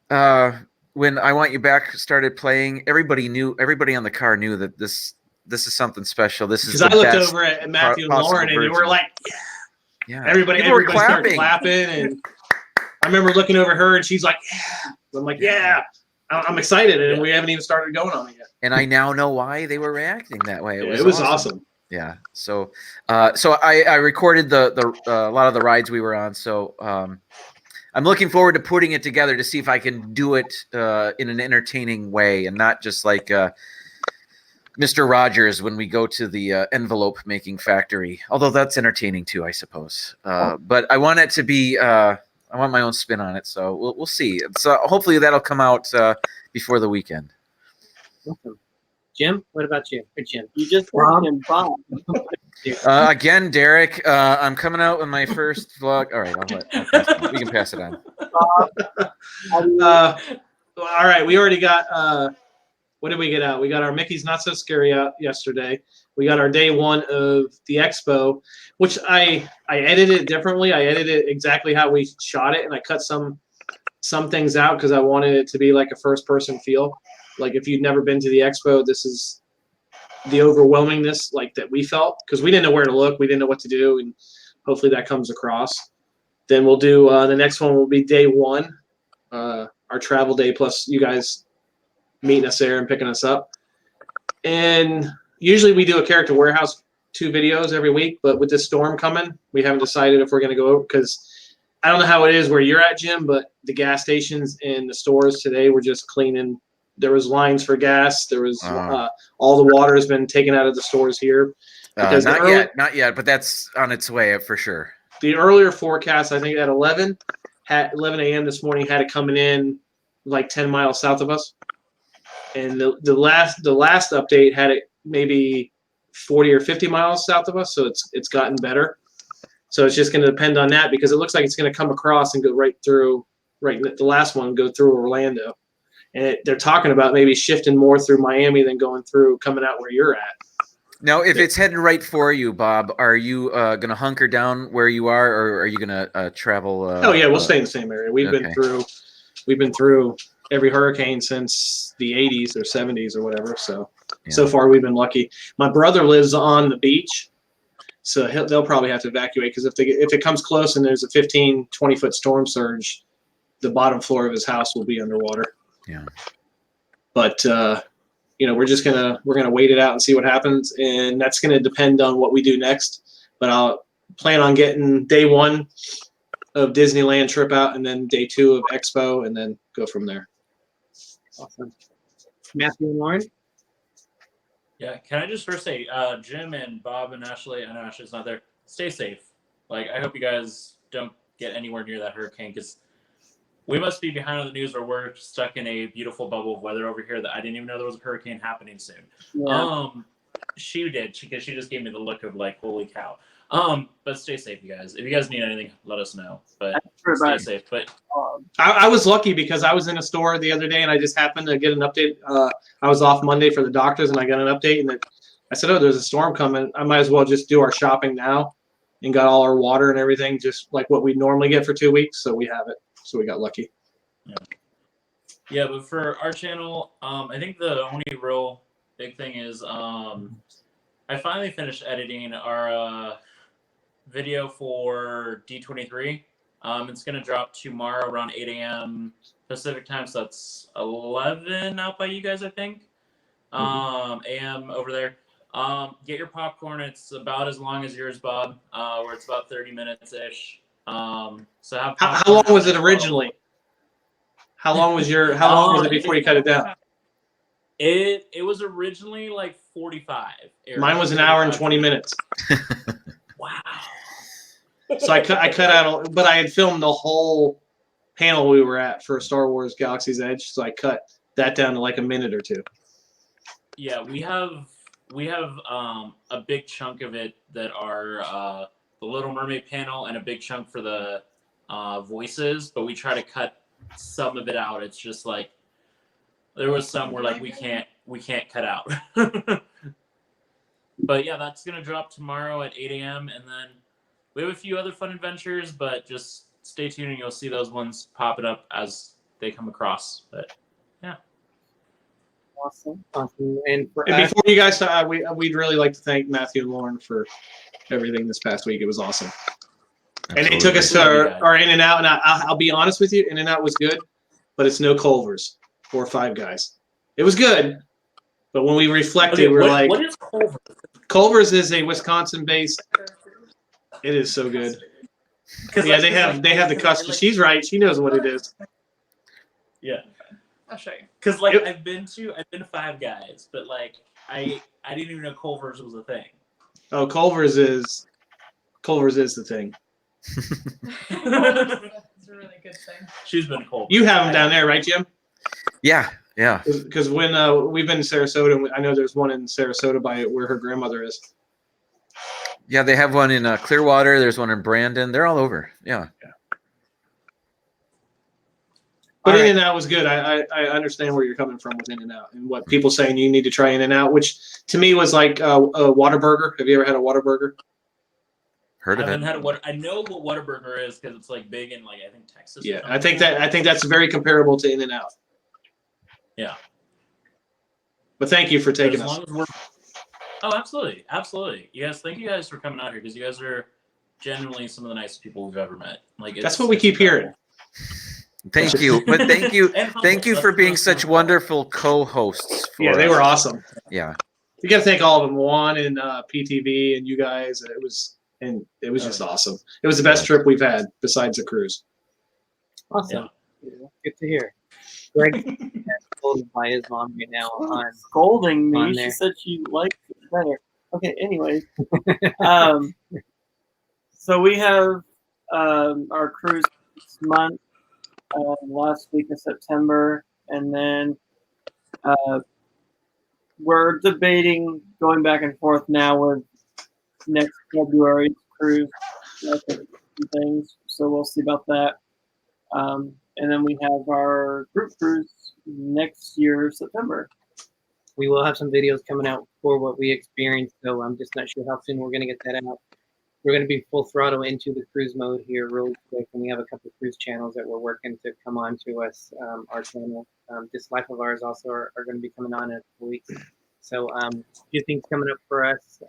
When I Want You Back started playing, everybody on the car knew that this is something special. This is because I looked over at Mathew and Lauren, and they were like, "Yeah." Everybody started clapping, and I remember looking over her, and she's like, "Yeah." I'm like, "Yeah." I'm excited, and we haven't even started going on it yet. And I now know why they were reacting that way. It was awesome. Yeah. So I recorded the a lot of the rides we were on. So I'm looking forward to putting it together to see if I can do it in an entertaining way and not just like Mr. Rogers when we go to the envelope making factory. Although that's entertaining too, I suppose. But I want it to be. I want my own spin on it, so we'll see. So hopefully that'll come out before the weekend. Awesome. Jim, what about you? Or Jim? You just mentioned Bob. Again, Derick, I'm coming out with my first vlog. All right, we can pass it on. All right, we already got. What did we get out? We got our Mickey's Not So Scary out yesterday. We got our day one of the expo, which I edited it differently. I edited it exactly how we shot it, and I cut some things out because I wanted it to be like a first-person feel. Like if you'd never been to the expo, this is the overwhelmingness like that we felt because we didn't know where to look, we didn't know what to do, and hopefully that comes across. Then we'll do the next one will be day one, our travel day plus you guys meeting us there and picking us up. And usually we do a Character Warehouse 2 videos every week, but with this storm coming, we haven't decided if we're going to go over because I don't know how it is where you're at, Jim, but the gas stations and the stores today were just cleaning. There was lines for gas. There was all the water has been taken out of the stores here. Because not yet, but that's on its way for sure. The earlier forecast, I think at 11 a.m. this morning, had it coming in like 10 miles south of us, and the last update had it maybe 40 or 50 miles south of us. So it's gotten better. So it's just going to depend on that because it looks like it's going to come across and go right through. Right, the last one go through Orlando, and they're talking about maybe shifting more through Miami than going through coming out where you're at. Now, if it's heading right for you, Bob, are you going to hunker down where you are, or are you going to travel? Oh yeah, we'll stay in the same area. We've been through every hurricane since the 80s or 70s or whatever. So so far we've been lucky. My brother lives on the beach, so they'll probably have to evacuate because if it comes close and there's a 15, 20-foot storm surge, the bottom floor of his house will be underwater. Yeah, but. We're gonna wait it out and see what happens, and that's gonna depend on what we do next. But I'll plan on getting day 1 of Disneyland trip out, and then day 2 of Expo, and then go from there. Awesome. Mathew and Lauren? Yeah, can I just first say, Jim and Bob and Ashley, I know Ashley's not there, stay safe. Like, I hope you guys don't get anywhere near that hurricane because we must be behind on the news or we're stuck in a beautiful bubble of weather over here that I didn't even know there was a hurricane happening soon. Yeah. She did because she just gave me the look of like, holy cow. But stay safe, you guys. If you guys need anything, let us know. But stay safe. But I was lucky because I was in a store the other day and I just happened to get an update. I was off Monday for the doctors and I got an update and I said, oh, there's a storm coming. I might as well just do our shopping now and got all our water and everything just like what we normally get for 2 weeks. So we have it. So we got lucky. Yeah, but for our channel, I think the only real big thing is I finally finished editing our video for D23. It's going to drop tomorrow around 8 a.m. Pacific time, so that's 11 out by you guys, I think. A.m. over there. Get your popcorn. It's about as long as yours, Bob, where it's about 30 minutes-ish. So how long was it originally? How long was it before you cut it down? It was originally like 45. Mine was an hour and 20 minutes. Wow. So I cut out, but I had filmed the whole panel we were at for Star Wars Galaxy's Edge, so I cut that down to like a minute or two. Yeah, we have a big chunk of it that are the Little Mermaid panel and a big chunk for the voices, but we try to cut some of it out. It's just like there was some where like we can't cut out. But yeah, that's gonna drop tomorrow at 8 a.m. and then we have a few other fun adventures, but just stay tuned and you'll see those ones popping up as they come across. But yeah. Awesome. And before you guys start, we'd really like to thank Mathew and Lauren for everything this past week. It was awesome. Absolutely. And they took us to our In-N-Out, and I'll be honest with you, In-N-Out was good, but it's no Culver's or Five Guys. It was good, but when we reflected, we're like, what is Culver's? Culver's is a Wisconsin-based. It is so good. Yeah, they have the custard. She's right. She knows what it is. Yeah. I'll show you. Because like I've been to Five Guys, but like I didn't even know Culver's was a thing. Oh, Culver's is the thing. It's a really good thing. She's been Culver's. You have them down there, right, Jim? Yeah. Because when we've been to Sarasota, and I know there's one in Sarasota by where her grandmother is. Yeah, they have one in Clearwater. There's one in Brandon. They're all over. Yeah. But In-N-Out was good. I understand where you're coming from with In-N-Out and what people saying you need to try In-N-Out, which to me was like a Whataburger. Have you ever had a Whataburger? Heard of it? I haven't had I know what Whataburger is because it's like big in like I think Texas. Yeah, I think that's very comparable to In-N-Out. Yeah. But thank you for taking us. Oh, absolutely. You guys, thank you guys for coming out here because you guys are genuinely some of the nicest people we've ever met. Like that's what we keep hearing. Thank you, but thank you for being such wonderful co-hosts. Yeah, they were awesome. Yeah, you got to thank all of them, Juan and PTV and you guys. It was and it was just awesome. It was the best trip we've had besides the cruise. Awesome. Good to hear. Greg told by his mom right now on scolding me. on She there. said she liked it better. Okay, anyway. So we have our cruise this month, last week of September, and then we're debating going back and forth now with next February's cruise things. So we'll see about that. And then we have our group cruise next year, September. We will have some videos coming out for what we experienced, so I'm just not sure how soon we're going to get that out. We're going to be full throttle into the cruise mode here really quick, and we have a couple of cruise channels that we're working to come on to us. Our channel, DisLyfeOfOurs, also are going to be coming on in a couple weeks. So a few things coming up for us.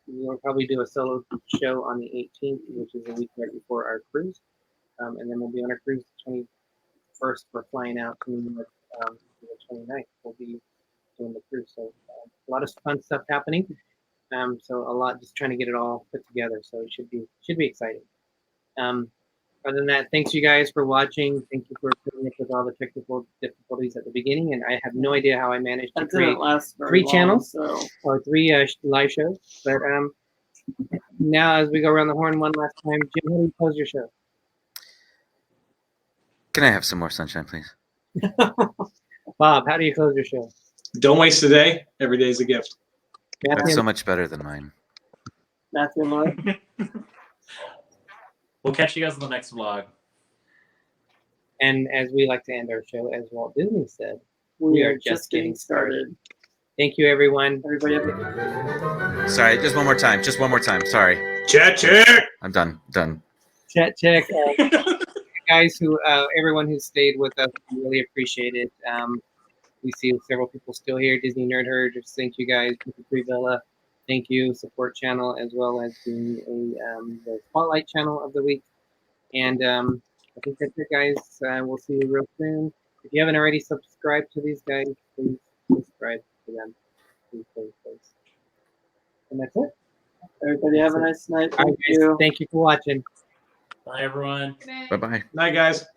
We'll probably do a solo show on the 18th, which is a week right before our cruise. And then we'll be on our cruise the 21st. We're flying out to New York the 29th. We'll be doing the cruise. So a lot of fun stuff happening. So a lot, just trying to get it all put together. So it should be exciting. Other than that, thanks you guys for watching. Thank you for putting up with all the technical difficulties at the beginning. And I have no idea how I managed to create three channels or three live shows. But now as we go around the horn one last time, Jim, how do you close your show? Can I have some more sunshine, please? Bob, how do you close your show? Don't waste a day. Every day is a gift. That's so much better than mine. Mathew and Mark. We'll catch you guys on the next vlog. And as we like to end our show, as Walt Disney said, we are just getting started. Thank you, everyone. Everybody have a Sorry, just one more time. Just one more time. Sorry. Chat, check. I'm done. Done. Chat check. Guys, everyone who stayed with us, we really appreciate it. We see several people still here. Disney Nerd Herd, just thank you guys. Free Villa, thank you. Support channel, as well as being the Spotlight channel of the week. And I think that's it, guys. We'll see you real soon. If you haven't already subscribed to these guys, please subscribe to them. Please. And that's it. Everybody have a nice night. Thank you. Thank you for watching. Bye, everyone. Bye-bye. Night, guys.